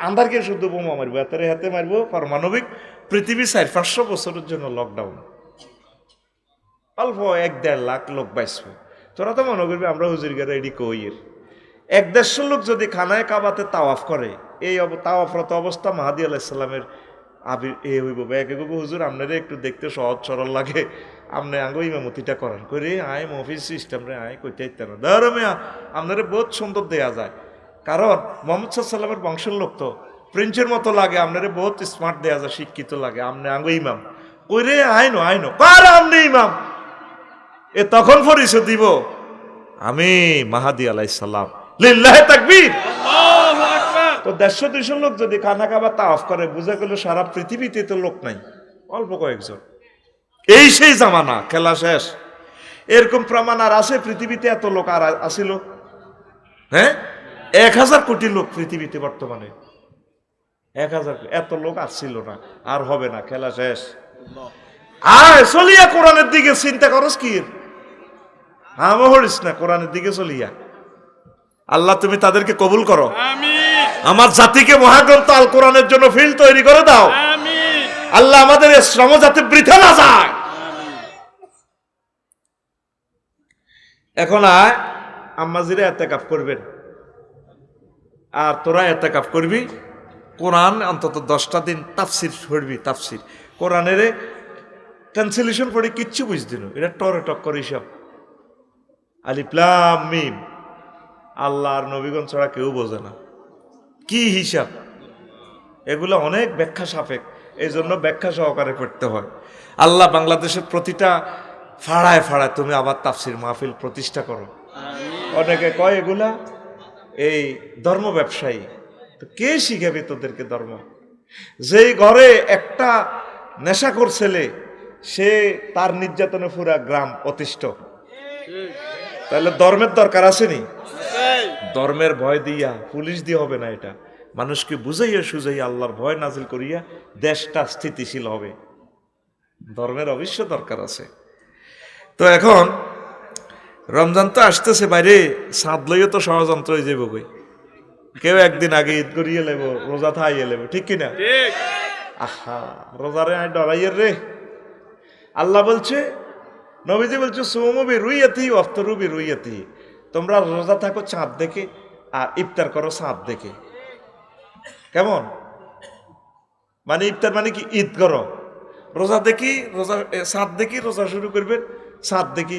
আন্ধারকে শুধু বোমা মারবো, এতের হাতে মারবো পারমাণবিক। পৃথিবী 400-500 বছরের জন্য লকডাউন। অল্প 1-1.5 লাখ লোক বাঁচবে। তোরা তো মনে করবি আমরা হুজুরগারে এডি কইয়ের। 1-150 লোক যদি খানায় কাবাতে তাওয়াফ করে, এই তাওয়াফরত অবস্থা মাহাদি আলাইহিস সালামের আবির এ হইব। ব্যাগে গো হুজুর আপনারে একটু দেখতে সহজ সরল লাগে, আপনি আঙ্গো ইমামতিটা করেন করে আয় মফিজ সিস্টেম রে আয় কইতে না ধর্মিয়া আপনারে বহুত সুন্দর দেয়া যায়। কারণ মোহাম্মদ সাল্লামের বংশের লোক তো প্রিন্সের মতো লাগে, আপনারে বহুত স্মার্ট দেয়া যায়, শিক্ষিত লাগে। আপনি আঙ্গো ইমাম কইরে আইনো কার আপনি ইমাম? এ তখন পরিচয় দিব আমি মাহাদি আলাইহিস সালাম, লিল্লাহে তাকবীর। তো 150-200 লোক যদি খানা খাবার তাওয়াফ করে, বুঝা গেল সারা পৃথিবীতে তো লোক নাই, অল্প কয়েকজন। এই সেই জামানা, খেলা শেষ। এরকম প্রমাণ আর আছে পৃথিবীতে? এত লোক আর আসিল? হ্যাঁ, 1000 কোটি লোক পৃথিবীতে বর্তমানে, 1000, এত লোক আসছিল না, আর হবে না, খেলা শেষ। আয় চলিয়া কোরআনের দিকে, চিন্তা করস কি? হরিস না, কোরআনের দিকে চলিয়া। আল্লাহ তুমি তাদেরকে কবুল করো, আমার জাতিকে মহাগ্রন্থ আল কোরআনের জন্য ফিল্ড তৈরি করে দাও। আল্লাহ আমাদের শ্রম যাতে বৃথা না যায়। এখন আয় আম্মাজিরা এতেকাফ করবেন, আর তোরা এতেকাফ করবি, কোরআন অন্তত 10টা দিন তাফসির পড়বি। তাফসির কোরআনের ট্রান্সলেশন পড়ে কিচ্ছু বুঝতি না, এটা টরে টক করে সব আলিফ লাম মিম, আল্লাহ আর নবীগণ ছাড়া কেউ বোঝে না কি হিসাব। এগুলো অনেক ব্যাখ্যা সাপেক্ষ, এই জন্য ব্যাখ্যা সহকারে পড়তে হয়। আল্লাহ বাংলাদেশের প্রতিটা ফাড়ায় ফাড়ায় তুমি আবার তাফসির মাহফিল প্রতিষ্ঠা করো। অনেকে কয় এগুলা এই ধর্ম ব্যবসায়ী, তো কে শিখাবে তোদেরকে ধর্ম? যেই ঘরে একটা নেশাখোর ছেলে, সে তার নির্যাতনে পুরা গ্রাম অতিষ্ঠ, তাহলে ধর্মের দরকার আসেনি? ধর্মের ভয় দিয়া, পুলিশ দিয়ে হবে না, এটা মানুষকে বুঝাইয়া সুঝাইয়া আল্লাহর ভয় নাজিল করিয়া দেশটা স্থিতিশীল হবে। ধর্মের অবশ্য দরকার আছে। তো এখন রমজান তো আসতেছে, বাইরে সাদ লইও তো ষড়যন্ত্র হয়ে যাবো কই, কেউ একদিন আগে ঈদ করিয়ে লেব, রোজা থাইয়ে লেব, ঠিক কিনা? আহা, রোজারে আয় ডরাইয়ের রে। আল্লাহ বলছে, নবীজি বলছে, সুমবি রুইয়াতি অফতরুবি রুইয়াতি, তোমরা রোজা থাকো চাঁদ দেখে, আর ইফতার করো চাঁদ দেখে। কেমন মানে ইফতার মানে কি? ঈদ করো, রোজা দেখি, রোজা চাঁদ দেখি রোজা শুরু করবেন, চাঁদ দেখি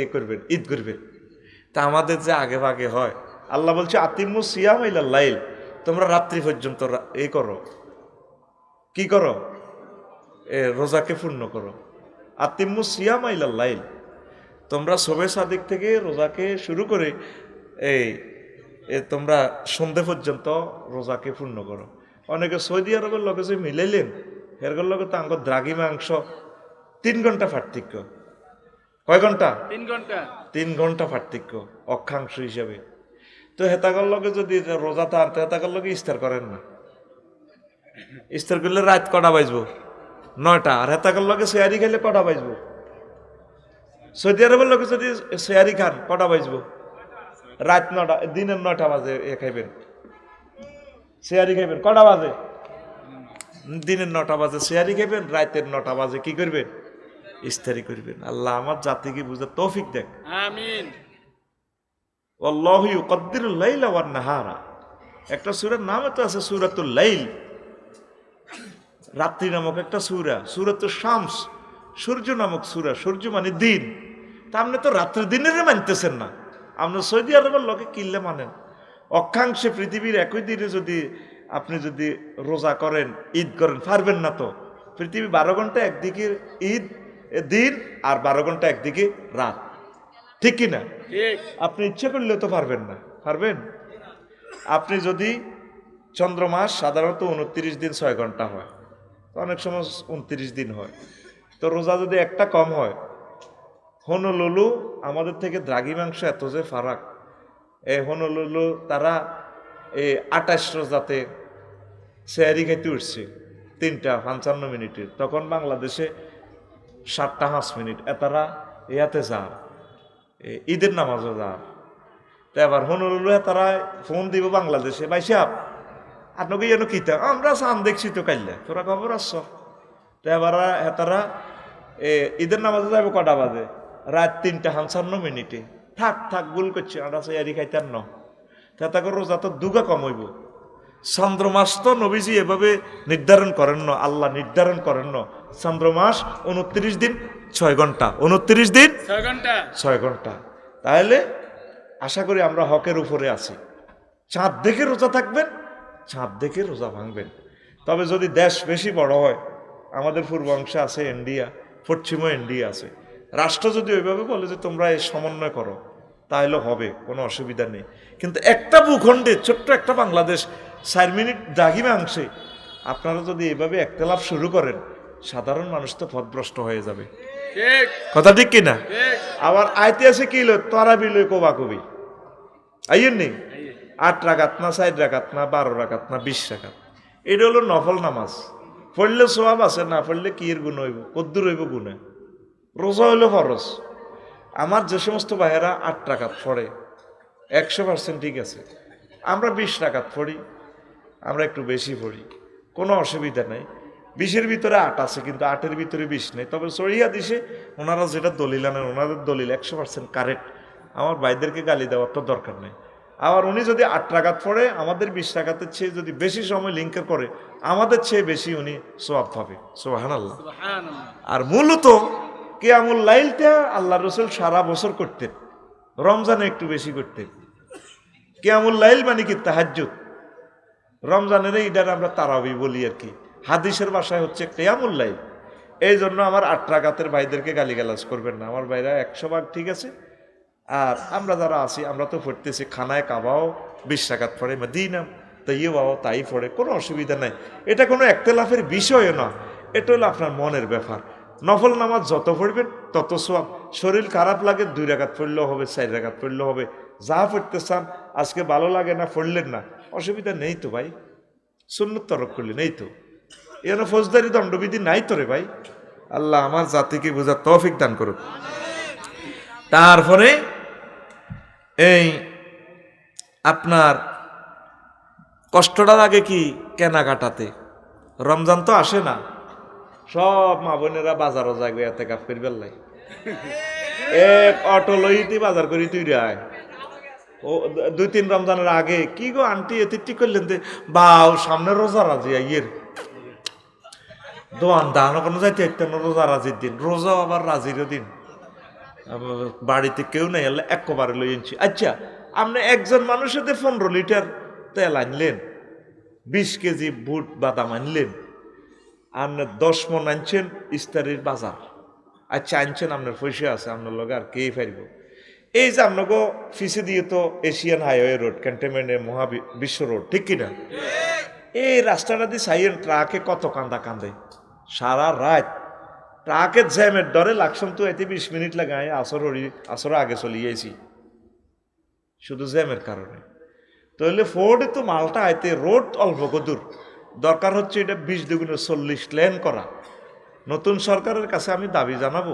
এ করবেন, ঈদ করবেন। তা আমাদের যে আগে ভাগে হয়, আল্লাহ বলছে আতিমু সিয়াম ইলাল লাইল, তোমরা রাত্রি পর্যন্ত এই করো, কি করো? রোজাকে পূর্ণ করো। আতিমু সিয়াম ইলাল লাইল, তোমরা শবে সাদিক থেকে রোজাকে শুরু করে এই তোমরা সন্ধে পর্যন্ত রোজাকে পূর্ণ করো। অনেকে সৌদি আরবের লোকে যে মিলাইলেন, এর লগে তো আঙ্গ দ্রাগি মাংস 3 ঘন্টা পার্থক্য। কয় ঘন্টা?
3 ঘন্টা।
3 ঘন্টা পার্থক্য অক্ষাংশ হিসাবে। তো হেতাগর লগে যদি রোজা তার, তো হেতাগর লগে ইস্তার করেন না, ইস্তার করলে রাত কটা বাজবো? 9টা। আর হেতাগর লগে শেয়ারি খেলে কটা বাজবো? সৌদি আরবের লোকে যদি শেয়ারি খান কটা বাজবো? রাত 9টা, দিনের 9টা বাজে এ খাইবেন, শেয়ারি খাইবেন কটা বাজে? দিনের 9টা বাজে শেয়ারি খাইবেন, রাতের 9টা বাজে কি করবেন? ইস্তারি করবেন। আল্লাহ আমার জাতিকে বুঝার তৌফিক দেখ,
আমিন।
আল্লাহু ইউকদ্দিরুল লাইলা ওয়ান নাহারা, একটা সূরার নাম তো আছে সূরাতুল লাইল, রাত্রি নামক একটা সূরা, সূরাতুশ শামস, সূর্য নামক সূরা, সূর্য মানে দিন। তা আপনি তো রাত্রি দিনের মানতেছেন না, আপনি সৌদি আরবের লোকে কিনলে মানেন। অক্ষাংশে পৃথিবীর একই দিনে যদি আপনি যদি রোজা করেন, ঈদ করেন, পারবেন না তো। পৃথিবী 12 ঘন্টা একদিকে ঈদ দিন, আর 12 ঘন্টা একদিকে রাত, ঠিক কিনা? আপনি ইচ্ছে করলেও তো পারবেন না, পারবেন? আপনি যদি চন্দ্রমাস সাধারণত 29 দিন 6 ঘন্টা হয়, অনেক সময় 29 দিন হয়, তো রোজা যদি একটা কম হয়, হনুলুলু আমাদের থেকে দ্রাঘিমাংশ এত যে ফারাক, এই হনুলুলু তারা এই 28 রোজাতে সেহারি খাইতে উঠছে 3টা 55 মিনিটের, তখন বাংলাদেশে 7টা 5 মিনিট, এতারা ইয়াতে যার ঈদের নামাজও যার। তো এবার হনুলুলু তারা ফোন দিব বাংলাদেশে, ভাই সাহেব আপনাকে যেন কিতা, আমরা চান দেখছি তো কাইলে, তোরা খবর আসছ। তো এবার হেতারা ঈদের নামাজে যাবো কটা বাজে? রাত 3টা 55 মিনিটে। থাক থাক ভুল করছে, আমরা সেয়ারি খাইতাম ন, তা করে রোজা তো দুগা কম হইব। চন্দ্রমাস তো নবীজি এভাবে নির্ধারণ করেন না, আল্লাহ নির্ধারণ করেন না। চন্দ্রমাস 29 দিন 6 ঘন্টা, 29 দিন
6 ঘন্টা,
6 ঘন্টা। তাহলে আশা করি আমরা হকের উপরে আছি। চাঁদ দেখে রোজা থাকবেন, চাঁদ দেখে রোজা ভাঙবেন। তবে যদি দেশ বেশি বড় হয়, আমাদের পূর্বাংশে আছে ইন্ডিয়া, পশ্চিমে ইন্ডিয়া আছে, রাষ্ট্র যদি ওইভাবে বলে যে তোমরা এই সমন্বয় করো, তাহলে হবে, কোনো অসুবিধা নেই। কিন্তু একটা ভূখণ্ডে ছোট্ট একটা বাংলাদেশ 4 মিনিট দ্রাঘিমাংশে আপনারা যদি এভাবে একতলাপ শুরু করেন, সাধারণ মানুষ তো পথভ্রষ্ট হয়ে যাবে। কথা ঠিক কিনা? আবার আইতে আছে কি হলো, তারাবি লই কোবা কবি আইয়েন নেই, 8 রাকাত না 4 রাকাত না 12 রাকাত না 20 রাকাত, এটা হলো নফল নামাজ। পড়লে সোয়াব আছে, না পড়লে কি এর গুণ হইব, কদ্দুর হইব গুণে। রোজা হইলো ফরজ। আমার যে সমস্ত ভাইয়েরা 8 রাকাত পড়ে 100% ঠিক আছে। আমরা 20 রাকাত পড়ি, আমরা একটু বেশি পড়ি, কোনো অসুবিধা নেই। 20-এর ভিতরে 8 আছে, কিন্তু 8-এর ভিতরে 20 নেই। তবে সরিয়া দিছে ওনারা যেটা দলিল আনেন, ওনাদের দলিল 100% কারেক্ট। আমার ভাইদেরকে গালি দেওয়ার তো দরকার নেই। আবার উনি যদি 8 রাকাত পড়ে, আমাদের 20 রাকাতের চেয়ে যদি বেশি সময় লিঙ্কের করে, আমাদের চেয়ে বেশি উনি সওয়াব পাবে। সুবহানাল্লাহ। আর মূলত কিয়ামুল লাইলটা আল্লাহ রসুল সারা বছর করতেন, রমজানে একটু বেশি করতেন। কিয়ামুল লাইল মানে কি? তাহাজ্জুদ। রমজানের ঈদের আমরা তারাবি বলি আর কি, হাদিসের ভাষায় হচ্ছে কিয়ামুল লাইল। এই জন্য আমার 8 রাকাতের ভাইদেরকে গালিগালাজ করবেন না, আমার ভাইরা 100 ভাগ ঠিক আছে। আর আমরা যারা আছি, আমরা তো পড়তেছি, খানায় কাবাও 20 রাকাত পড়ে, মদিনা তাইয়্যিবাও তাই পড়ে, কোনো অসুবিধা নাই। এটা কোনো একতলাফের বিষয়ও না, এটা হলো আপনার মনের ব্যাপার। নফল নামাজ যত পড়বেন তত সওয়াব। শরীর খারাপ লাগে 2 রাকাত পড়লেও হবে, 4 রাকাত পড়লেও হবে, যা পড়তে চান। আজকে ভালো লাগে না, পড়লেন না, অসুবিধা নেই তো ভাই। সুন্নত তরক করলেন, এই তো। এর ফৌজদারি দণ্ডবিধি নাই তো রে ভাই। আল্লাহ আমার জাতিকে বোঝার তৌফিক দান করুক। তারপরে এই আপনার কষ্টটা লাগে কি কেনাকাটাতে। রমজান তো আসে না, সব মা বোনেরা বাজারও যাবে এতে কাপ করি বেল্লাই, এক অটো লইতে বাজার করি তুই রায়। ও 2-3 রমজানের আগে কি গো আন্টি এতে ঠিক করলেন যে বাউ সামনে রোজা রাজি ইয়ের দোয়ান দানো কোনো যাইতে একটা রোজা রাজির দিন, রোজাও আবার রাজির দিন, বাড়িতে কেউ নাই, আল্লাহ একবারে লই আনছি। আচ্ছা, আপনি একজন মানুষের 15 লিটার তেল আনলেন, 20 কেজি বুট বাদাম আনলেন, আপনি 10 মন আনছেন ইস্তারির বাজার। আচ্ছা আনছেন, আপনার পয়সা আছে, আপনার লগে আর কে পারিব। এই যে আপনাকে ফিসে দিয়ে তো এশিয়ান হাইওয়ে রোড, ক্যান্টনমেন্টের বিশ্ব রোড, ঠিক কিনা? এই রাস্তাটা দিয়ে সাইয়েন ট্রাকে কত কান্দা কান্দে সারা রাত। ট্রাকের জ্যামের ডরে লাগছম তো এতে 20 মিনিট লাগায়, আসর আগে চলে গিয়েছি শুধু জ্যামের কারণে। তাহলে ফোর্ডে তো মালটা আইতে রোড অল্প দূর, দরকার হচ্ছে এটা 20 দুগুণে 40 লেন করা। নতুন সরকারের কাছে আমি দাবি জানাবো,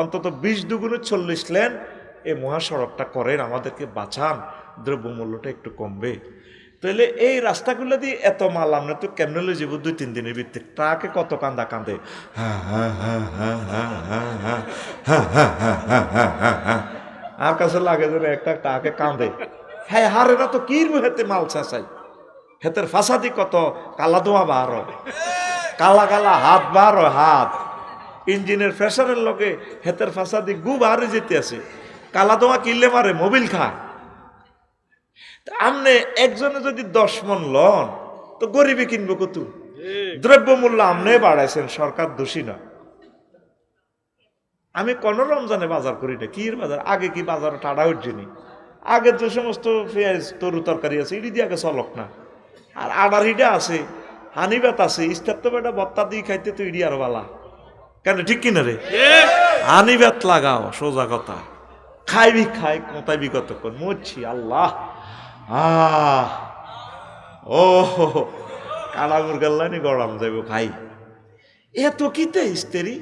অন্তত 20 দুগুণে 40 লেন এই মহাসড়কটা করেন, আমাদেরকে বাঁচান, দ্রব্যমূল্যটা একটু কমবে। তাহলে এই রাস্তাগুলো দিয়ে এত মাল আমরা তো কেমনে লই যাবো 2-3 দিনের ভিত্তিক। ট্রাকে কত কান্দা কান্দে, আর কাছে লাগে যেন একটা ট্রাকে কান্দে। হ্যাঁ হারেরা তো কির হেতে মাল চাচাই, হেতের ফাঁসাদি কত কালা ধোয়া বার হয়, কালা কালা হাত বার হয়, হাত ইঞ্জিনের প্রেসারের লগে হেতের ফাঁসাদি গু বাহারে যেতে আছে, কালা ধোয়া কিনলে মারে মোবিল খা। আমনে একজনে যদি 10 মন লন তো গরিবে কিনবো কত? দ্রব্যমূল্য আমনে বাড়াইছেন, সরকার দোষী না। আমি কোন রমজানে বাজার করি না, কির বাজার? আগে কি বাজার টাড়া উঠছেনি, আগে যে সমস্ত পেঁয়াজ তরু তরকারি আছে ইডি দিয়ে আগে চলক না। আর আডার হিডা আছে, হানিবাত আছে, ইস্তার তো বেটা বত্তা দিয়ে খাইতে তো ইডি আর বালা কেন, ঠিক কিনা রে? হানিবাত লাগাও, সোজা কথা। খাইবি খাই, কোথায় কতক্ষণ মরছি আল্লাহ। ও কালা মুরগাল্লানি গরম যাইব খাই, এত কিতে ইস্তেরি।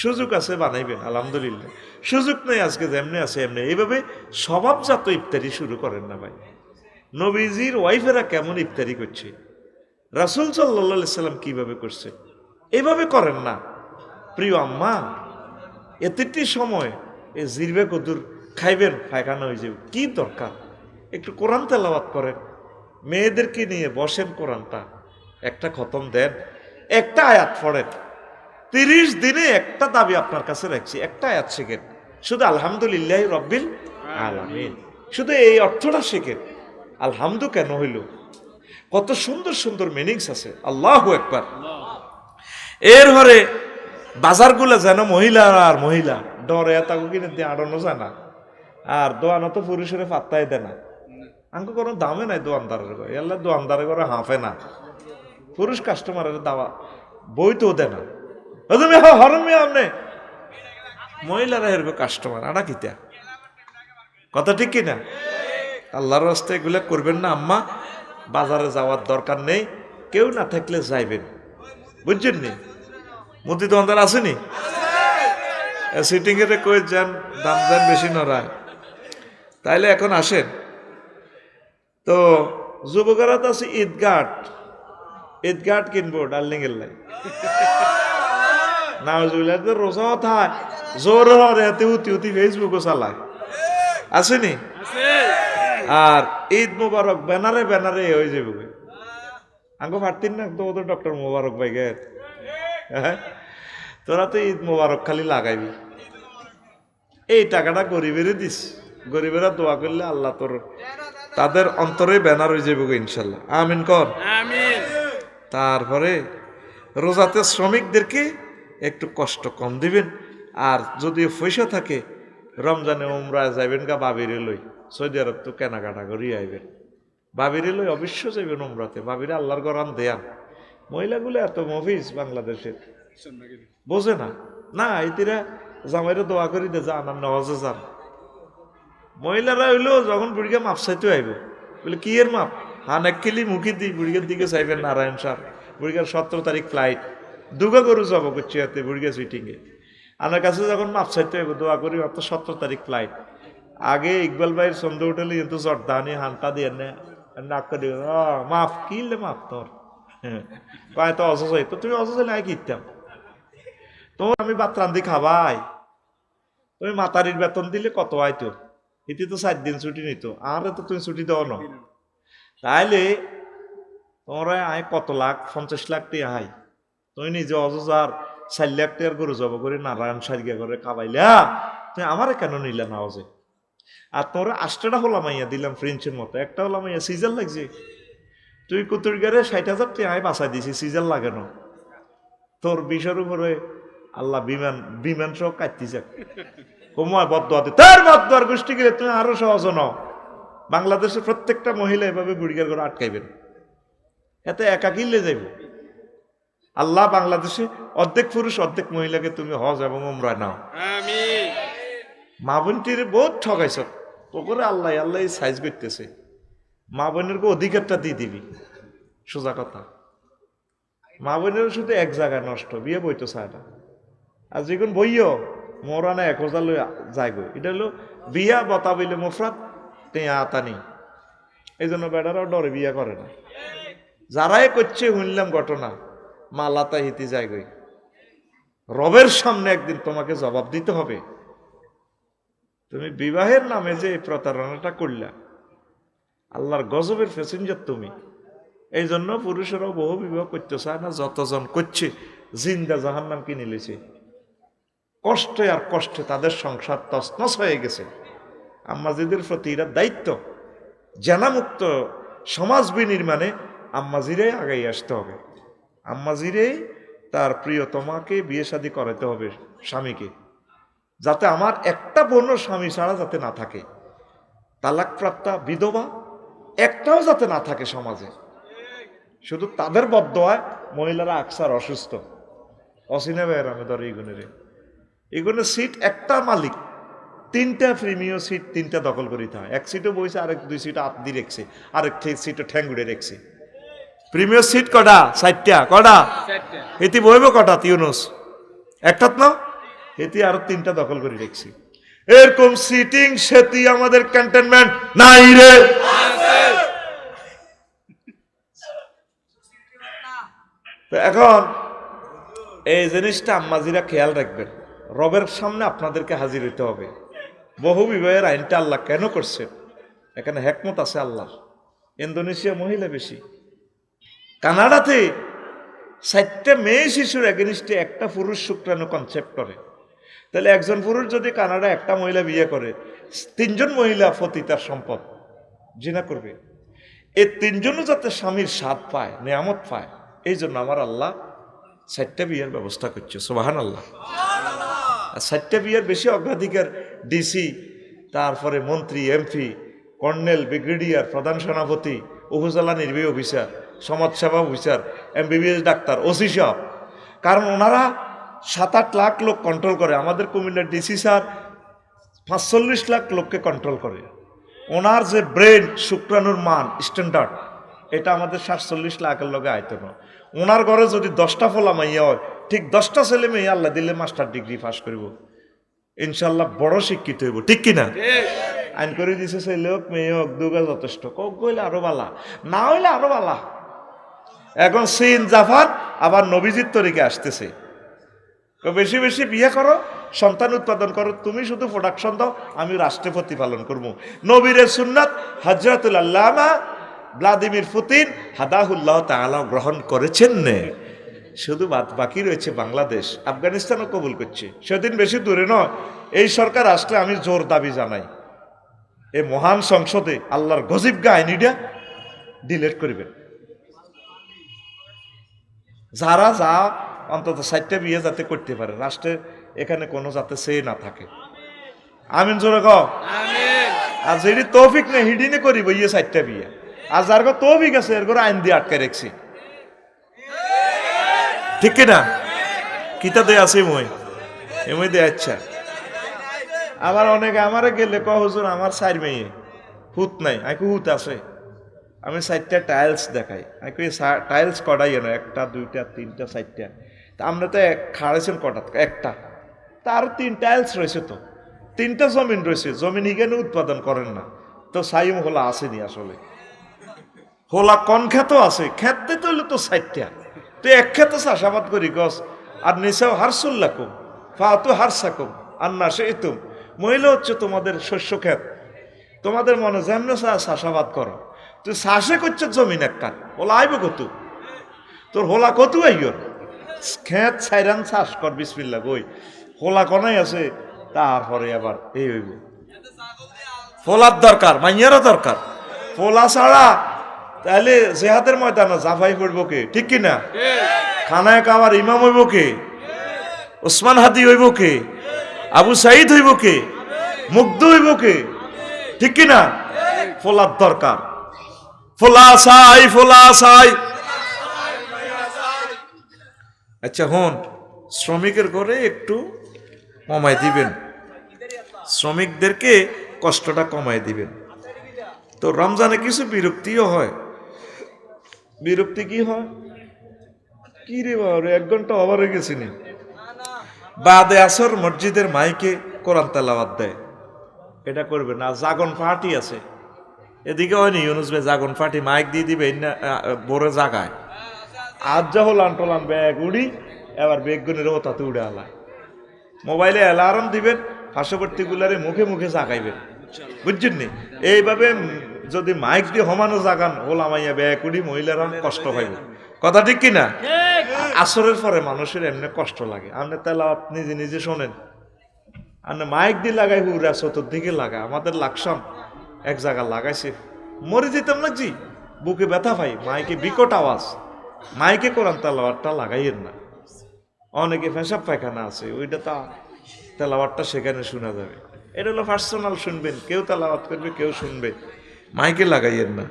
সুযোগ আছে বানাইবেন, আলহামদুলিল্লাহ। সুযোগ নেই, আজকে যেমনি আছে এমনি। এইভাবে স্বভাবজাত ইফতারি শুরু করেন না ভাই। নবীজির ওয়াইফেরা কেমন ইফতারি করছে, রাসূল সাল্লাল্লাহু আলাইহি সাল্লাম কিভাবে করছে, এইভাবে করেন না। প্রিয় আম্মা, এতটি সময় এ জিরবে কদুর খাইবেন, পায়খানা হয়ে যাবে, কি দরকার? একটু কোরআন তেলাওয়াত করেন, মেয়েদেরকে নিয়ে বসেন, কোরআনটা একটা খতম দেন, একটা আয়াত পড়েন। 30 দিনে একটা দাবি আপনার কাছে রাখছি, একটা আয়াত শেখেন, শুধু আলহামদুলিল্লাহ রব্বিল আলামিন, শুধু এই অর্থটা শেখেন। আলহামদু কেন হইল, কত সুন্দর সুন্দর মিনিংস আছে, আল্লাহু আকবার। এর হরে বাজারগুলো যেন মহিলা আর মহিলা ডরে এত কিনে দিয়ে আড়ানো যায় না। আর দোয়ানো তো পুরুষের পাত্তাই দেয় না, আঙ্কু কোনো দামে নাই দোয়ানদারের ঘরে, এল্লা দোয়ানদারের ঘরে হাঁফে না, পুরুষ কাস্টমারের দাওয়া বই তো দেয় না, তুমি হরমি আপনি মহিলারা এরকম কাস্টমার আড়া কিতা কথা ঠিক কিনা? আল্লাহর রাস্তায় এগুলা করবেন না আম্মা, বাজারে যাওয়ার দরকার নেই, কেউ না থাকলে যাইবেন, বুঝছেন নি? মুদি দোকানদার আসেনি সিটিং এর কই যান, দাম যান বেশি নড়ায়, তাইলে এখন আসেন তো যুবকরা তো আছে ঈদগাট কিনবো ডার্লিং এর লাই না তো রোজাও থায় জোর হতে উতি উতি ফেসবুকও চালায়, আসেনি? আর ঈদ মোবারক ব্যানারে ব্যানারে হয়ে যাবে, আঙ্গো পারতিন না তো ওদের ডক্টর মোবারক ভাই গে, তোরা তো ঈদ মোবারক খালি লাগাইবি, এই টাকাটা গরিবেরই দিস, গরিবেরা দোয়া করলে আল্লাহ তোর তাদের অন্তরে ব্যানার হয়ে যাবে ইনশাল্লাহ, আমিন কর। তারপরে রোজাতে শ্রমিকদেরকে একটু কষ্ট কম দিবেন, আর যদি পয়সা থাকে রমজানে উমরায় যাইবেন গা বাবিরে লই, সৌদি আরব তো কেনাকাটা করিয়ে আইবেন, বাবিরে লই অবশ্য যাইবেন উমরাতে, বাবিরে আল্লাহর গরান দেয়ান। মহিলাগুলো এত মফিজ বাংলাদেশের বোঝে না, না এতিরা জামাইরে দোয়া করি দে যান আর নওয়াজে যান, মহিলারা হইলো যখন বুড়িকে মাপ চাইতে আইব বলে কি এর মাপ, হান এক খেলি মুখি দিই বুড়িকের দিকে চাইবেন নারায়ণ সার, বুড়িকার 17 তারিখ ফ্লাইট দুগা গরু যাব করছি হাতে বুড়িকে সুইটিংয়ে, আমার কাছে যখন মাপ চাইতে হইব দোয়া করি অত 17 তারিখ ফ্লাইট, আগে ইকবাল ভাইয়ের সন্ধ্যে উঠলে কিন্তু জর্দানি হানটা দিয়ে নাক করে মাফ কিনলে মাপ তোর, হ্যাঁ পায় তো অসুস্থ, তো তুমি অসুস্থ নাই কিনতাম তোমার আমি ভাত রান্ধি খাবাই, তুমি মাতারির বেতন দিলে কত আইতো, এটি তো 4 দিন ছুটি নিত, আর তো তুমি ছুটি দাও না, তাইলে তোমরা আয় কত লাখ 50 লাখ টাকা আয়, তুমি নিজে অজার 4 লাখ টাকার গরু জব করে নারায়ণ সারিয়া করে খাবাইলা, তুমি আমারে কেন নিলা না অজে, আর তোমরা 8টা হলামাইয়া দিলাম ফ্রেঞ্চের মতো, একটা হলামাইয়া সিজার লাগছে, তুই কুতুর গারে 60,000 টাকা আয় বাঁচাই দিছি, সিজার লাগে না তোর বিষের উপরে আল্লাহ বিমান সহ কাটতি যাক, কমায় বদুয়াতে তার বদুয়ার গোষ্ঠী গেলে তুমি আরো সহজ নও, বাংলাদেশের প্রত্যেকটা মহিলা এভাবে বুড়িগার করে আটকাইবেন, এতে একা কিনলে যাইব, আল্লাহ বাংলাদেশে অর্ধেক পুরুষ অর্ধেক মহিলাকে তুমি হজ এবং উমরায় নাও, মা বোনটির বহুত ঠকাইছ, ওপরে আল্লাহ আল্লাহ সাইজ করতেছে, মা বোনের অধিকারটা দিয়ে দিবি, সোজা কথা, মা বোনের শুধু এক জায়গায় নষ্ট, বিয়ে বইতো চায় না, আর যখন বইও মোরানা 1000 লই যায় গো, এটা হলো বিয়া বতা বইলে মুফরাত টেয়া আতানি, এই জন্য বেড়ারাও ডরে বিয়া করে না, যারাই করছে শুনলাম ঘটনা মালাতা হিতি যায় গই, রবের সামনে একদিন তোমাকে জবাব দিতে হবে, তুমি বিবাহের নামে যে প্রতারণাটা করলা, আল্লাহর গজবের প্যাসেঞ্জার তুমি, এই জন্য পুরুষেরাও বহু বিবাহ করতে চায় না, যতজন করছে জিন্দা জাহান্নাম কিনে নিয়েছে, কষ্টে আর কষ্টে তাদের সংসার তছনছ হয়ে গেছে, আম্মাজিদের প্রতি এরা দায়িত্ব, জেনামুক্ত সমাজ বিনির্মাণে আম্মাজিরে আগাই আসতে হবে, আম্মাজিরে তার প্রিয়তমাকে বিয়ে শাদী করাতে হবে স্বামীকে, যাতে আমার একটা বোন স্বামী ছাড়া যাতে না থাকে, তালাকপ্রাপ্তা বিধবা একটাও যাতে না থাকে সমাজে, শুধু তাদের বদদোয়ায় মহিলারা আকসার অসুস্থ, অসিনে বের আমি ধর এগুনের সিট একটা মালিক 3টা প্রিমিয় সিট 3টা দখল করিতে হয়, এক সিটও বইছে, আরেক 2 সিট হাত দিয়ে রেখছে, আরেক সিটও ঠ্যাঙ্গুড়ে রেখছে, প্রিমিয় সিট কটা 4টা, কটা এটি বইব কটা তিউনুস একটাত না, এটি আরো 3টা দখল করে রেখছি, এরকম সিটিং সেটি আমাদের ক্যান্টনমেন্ট নাই রে, তো এখন এই জিনিসটা আম্মাজিরা খেয়াল রাখবেন, রবের সামনে আপনাদেরকে হাজির হইতে হবে, বহু বিবাহের আইনটা আল্লাহ কেন করছেন, এখানে হেকমত আছে আল্লাহর, ইন্দোনেশিয়া মহিলা বেশি, কানাডাতে 4টা মেয়ে শিশুর এগেনিস্টে একটা পুরুষ শুক্রাণু কনসেপ্ট করে, তাহলে একজন পুরুষ যদি কানাডা একটা মহিলা বিয়ে করে 3 জন মহিলা প্রতি তার সম্পদ জিনা করবে, এই 3 জনও যাতে স্বামীর স্বাদ পায়, নিয়ামত পায়, এই জন্য আমার আল্লাহ 4টা বিয়ের ব্যবস্থা করছে, সুবহানাল্লাহ। আর 4টা বিয়ের বেশি অগ্রাধিকার ডিসি তারপরে মন্ত্রী, এমপি, কর্নেল, ব্রিগেডিয়ার, প্রধান সেনাপতি, উপজেলা নির্বাহী অফিসার, সমাজসেবা অফিসার, এমবিবিএস ডাক্তার, ওসি সাহেব। কারণ ওনারা 7-8 লাখ লোক কন্ট্রোল করে। আমাদের কুমিল্লার ডিসি স্যার 45 লাখ লোককে কন্ট্রোল করে। ওনার যে ব্রেন, শুক্রাণুর মান, স্ট্যান্ডার্ড, এটা আমাদের 47 লাখের লগে আয়ত না। ওনার ঘরে যদি 10টা ফলা মাইয়া হয়, ঠিক 10টা ছেলে মেয়ে আল্লাহ দিলে মাস্টার ডিগ্রি পাস করব, ইনশাল্লাহ বড় শিক্ষিত হইব, ঠিক কিনা? আইন করে দিছে ছেলে হোক মেয়ে হোক, দুগা যথেষ্ট। কক গইলে আরো বালা, না হইলে আরো বালা। এখন চীন, জাপান আবার নবীজির তরিকে আসতেছে। বেশি বেশি বিয়ে করো, সন্তান উৎপাদন করো, তুমি শুধু প্রোডাকশন দাও, আমি রাষ্ট্রে প্রতিপালন করবো। নবীরের সুন্নাত হযরতুল আল্লামা ভ্লাদিমির পুতিন হাদাহুল্লাহ তাআলা গ্রহণ করেছেন নে। শুধু বাকি রয়েছে বাংলাদেশ, আফগানিস্তানও কবুল করছে। সেদিন বেশি দূরে নয়, এই সরকার আসলে আমি জোর দাবি জানাই, এই মহান সংসদে আল্লাহর গজিবগা আইনিটা ডিলেট করবেন। যারা যা অন্তত 4টা বিয়ে যাতে করতে পারে রাষ্ট্রে, এখানে কোনো যাতে চেয়ে না থাকে। আমিন জোরে কও। আর যেটি তৌফিক নেই হিডিনে করিব ইয়ে 4টা বিয়ে। আর যার গো তৌফিক আছে এর করে আইন দিয়ে আটকে রাখছি, ঠিক কিনা? কিতা দেয় আছে মই এমই দেয়। আচ্ছা, আবার অনেকে আমারে গেলে ক হুজুর আমার 4 মেয়ে, হুত নাই। আইকু হুত আছে, আমি 4টা টাইলস দেখাই। আমি টাইলস কটাই না, 1টা 2টা 3টা 4টা। তা আমরা তো খাড়াইছেন কটা? একটা। তার 3 টাইলস রয়েছে, তো 3টা জমিন রয়েছে, জমিন এখানে উৎপাদন করেন না তো সাইম হোলা আসেনি। আসলে হোলা কোন ক্ষেত আছে? ক্ষেতে তো হইলো তো 4টা, তো এক ক্ষেতে চাষাবাদ করি গছ। আর নিসাও হারসুল্লাকুম ফাতু হারসাকুম আন্না সেইতুম। মহিলা হচ্ছে তোমাদের শস্য ক্ষেত, তোমাদের মনে যেমন চাষাবাদ করো। তুই চাষে করছে জমিন একখান, হোলা আইব কত? তোর হোলা কত আইব? ক্ষেত ছাইরান চাষ কর, বিসমিল্লা বই। হোলা কনাই আছে, তারপরে আবার এই হইব। ফোলার দরকার, মাইয়ারও দরকার। ফোলা ছাড়া তাহলে জেহাদের ময়দানে জাফাই পড়ব কে, ঠিক কিনা? খানায় খাওয়ার ইমাম হইব কে? ওসমান হাদি হইব কে? আবু সাইদ হইব কে? মুগ্ধ হইব কে, ঠিক কিনা? ফোলার দরকার। ফোলা চাই, ফোলা চাই। আচ্ছা হন, শ্রমিকের ঘরে একটু কমাই দিবেন, শ্রমিকদেরকে কষ্টটা কমাই দিবেন। তো রমজানে কিছু বিরক্তিও হয়। বিরক্তি কি হয়? কি রে বাবা, 1 ঘন্টা ওভার হয়ে গেছি নি। বাদে আসর মসজিদের মাইকে কোরআন তেলাওয়াত দেয়, এটা করবে না। জাগন পার্টি আছে এদিকে, হয়নি ইউনুস ভাই জাগন পার্টি মাইক দিয়ে দিবে বড় জাগায়। আজ যা হলান টলান ব্যাগ উড়ি, এবার বেগুনের ওতাতে উড়ে আলায়। মোবাইলে অ্যালার্ম দিবেন, পার্শ্ববর্তী গুলারে মুখে মুখে জাগাইবেন, বুঝছেন নি? এইভাবে যদি মাইক দিয়ে হমানো জাগান, হোলামাইয়া ব্যাগ উড়ি মহিলারা কষ্ট পাইব, কথা ঠিক কিনা? আসরের পরে মানুষের এমনি কষ্ট লাগে। আপনি তাহলে নিজে নিজে শোনেন, আপনি মাইক দিয়ে লাগাই হুরা চতুর্দিকে লাগায়। আমাদের লাকসাম এক জায়গা লাগাইছে, মরে যেতাম না জি, বুকে ব্যথা পাই। মাইকে বিকট আওয়াজ, মাইকে কোরআন তেলাওয়াতটা লাগাইয়েন না। অনেকে পেশাব পায়খানা আছে, ওইটা তা তেলাওয়াতটা সেখানে শোনা যাবে। এটা হলো পার্সোনাল, শুনবেন, কেউ তেলাওয়াত করবে, কেউ শুনবে, মাইকে লাগাইয়েন না।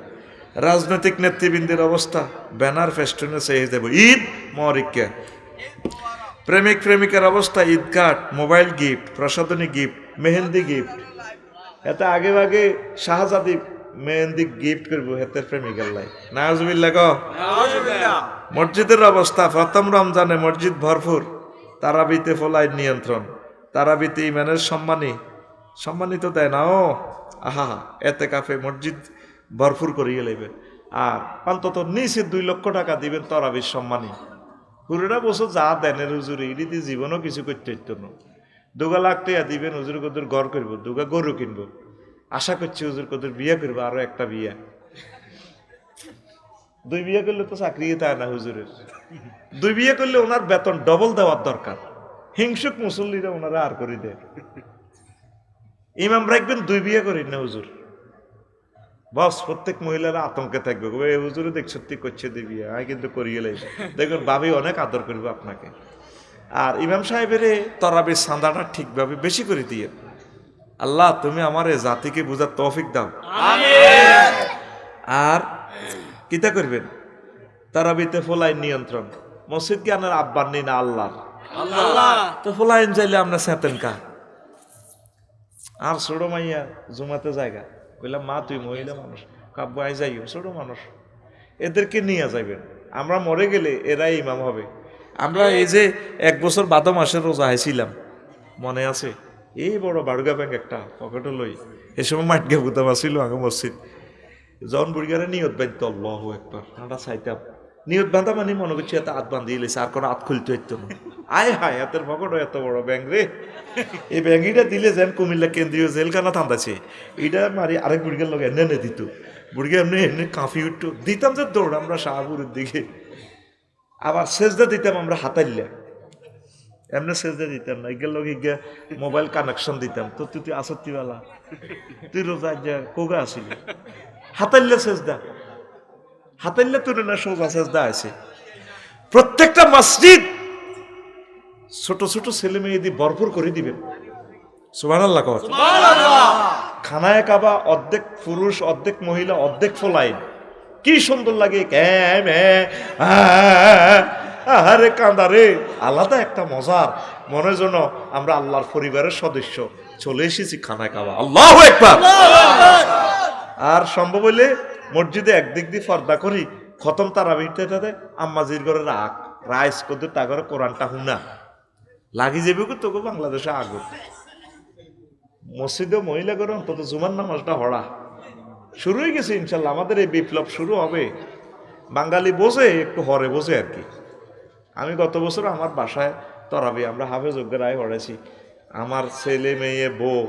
রাজনৈতিক নেতৃবৃন্দের অবস্থা, ব্যানার ফেস্টুনে চেয়ে দেব ঈদ মরিকা। প্রেমিক প্রেমিকার অবস্থা, ঈদ কার্ড, মোবাইল গিফট, প্রসাধনী গিফট, মেহেন্দি গিফট। এতে আগে আগে শাহজাদি মেহেন্দি গিফট করবো হেতের প্রেমিকার লাই, নাউজুবিল্লাহ কও। মসজিদের অবস্থা, প্রথম রমজানে মসজিদ ভরপুর, তারাবিতে ফলাই নিয়ন্ত্রণ, তারাবিতে ইমানের সম্মানিত দেয় না। ও আহা, এতে কাফে মসজিদ ভরপুর করিয়ে নেবেন। আর অন্তত নিচে 2 লক্ষ টাকা দিবেন তারাবির সম্মানী। পুরোটা বছর যা দেনের হুজুর, ইডিতে জীবনও কিছু করতে হইতো না। 2 লাখ টাকা দিবেন, হুজুর কদুর ঘর করবো, 2 গরু কিনবো। আশা করছি হুজুর কদুর বিয়ে করবো, আরো একটা বিয়ে। 2 বিয়ে করলে তো চাকরি তাই না হুজুরের। 2 বিয়ে করলে ওনার বেতন ডবল দেওয়ার দরকার। হিংসুক মুসল্লিরা ওনারা আর করে দেয়। ইমাম রাখবেন 2 বিয়ে করেন না হুজুর, বস প্রত্যেক মহিলারা আতঙ্কে থাকবে, এই হুজুরে দেখ সত্যি করছে 2 বিয়ে, আমি কিন্তু করিয়ে লাইছি। দেখুন ভাবি অনেক আদর করবে আপনাকে। আর ইমাম সাহেবের তরাবির চাঁদাটা ঠিকভাবে বেশি করে দিয়ে, আল্লাহ তুমি আমার এই জাতিকে বুঝার তৌফিক দাও। আর কিতা করবেন, তারাবিতে ফোলাইন নিয়ন্ত্রণ, মসজিদ কি আপনার আব্বার নেই না আল্লাহর? তো ফোলাইন চাইলে আপনার সেতেন কা। আর ছোট মাইয়া জুমাতে জায়গা কইলাম মা তুই মহিলা মানুষ, কাব্য আই যাইও, ছোট মানুষ, এদেরকে নিয়ে যাইবেন। আমরা মরে গেলে এরাই ইমাম হবে। আমরা এই যে 1 বছর 12 মাসের রোজা হয়েছিলাম, মনে আছে? এই বড় বাড়ুগা ব্যাংক একটা পকেটে লই, এ সময় মাঠকে বুতাম আসছিল আগে মসজিদ। জন বুড়িগারে নিয়ত বাঁধতো, আল্লাহু আকবার, আমরা চাইতাম নিয়ত বাঁধা মানে মনে করছি এত হাত বাঁধিয়ে লেছে, আর কোনো হাত খুলতে হইতো না। আয় হায়, হাতের পকেটও এত বড় ব্যাংক রে। এই ব্যাংকটা দিলে যেন কুমিল্লা কেন্দ্রীয় জেলখানা থান্দাছে, এটা মারি আরেক বুড়িগার লোক এনে দিত, বুড়িগা এমনি এমনি কাঁপি উঠতো, দিতাম যে দৌড় আমরা শাহপুরের দিকে। আবার সেজদা দিতাম আমরা হাতাইল্লা, এমনি সেজদা দিতাম না, ইগের লোক ইগা মোবাইল কানেকশন দিতাম। তো তুই আসত্তিওয়ালা, তুই রোজা যা কোগা আসিলি, হাতাইল্লা সেজদা, হাতাইল্লা তোর না সোজা সেজদা আছে। প্রত্যেকটা মসজিদ ছোট ছোট ছেলে মেয়ে দিয়ে ভরপুর করে দিবেন। সুবহানাল্লাহ। খানায় কাবা অর্ধেক পুরুষ, অর্ধেক মহিলা, অর্ধেক ফোলাইন, কি সুন্দর লাগে। আরে কাঁদারে, আলাদা একটা মজার, মনে যেন আমরা আল্লাহর পরিবারের সদস্য চলে এসেছি খানায় কাবা। আল্লাহু আকবার। আর সম্ভব হইলে মসজিদে একদিক দিয়ে পর্দা করি, খতম তারাবিতে আম্মাজির ঘরে রাখ রাইস করতে, তা করে কোরআনটা হুনা লাগি যাবে তোকে বাংলাদেশে আগুন। মসজিদে মহিলা করে অন্তত জুমার নামাজটা হড়া শুরু হয়ে গেছে ইনশাল্লাহ। আমাদের এই বিপ্লব শুরু হবে, বাঙালি বোঝে একটু হরে বোঝে আর কি। আমি গত বছর আমার বাসায় তরাবি আমরা হাফেজ রায় পড়েছি, আমার ছেলে মেয়ে বউ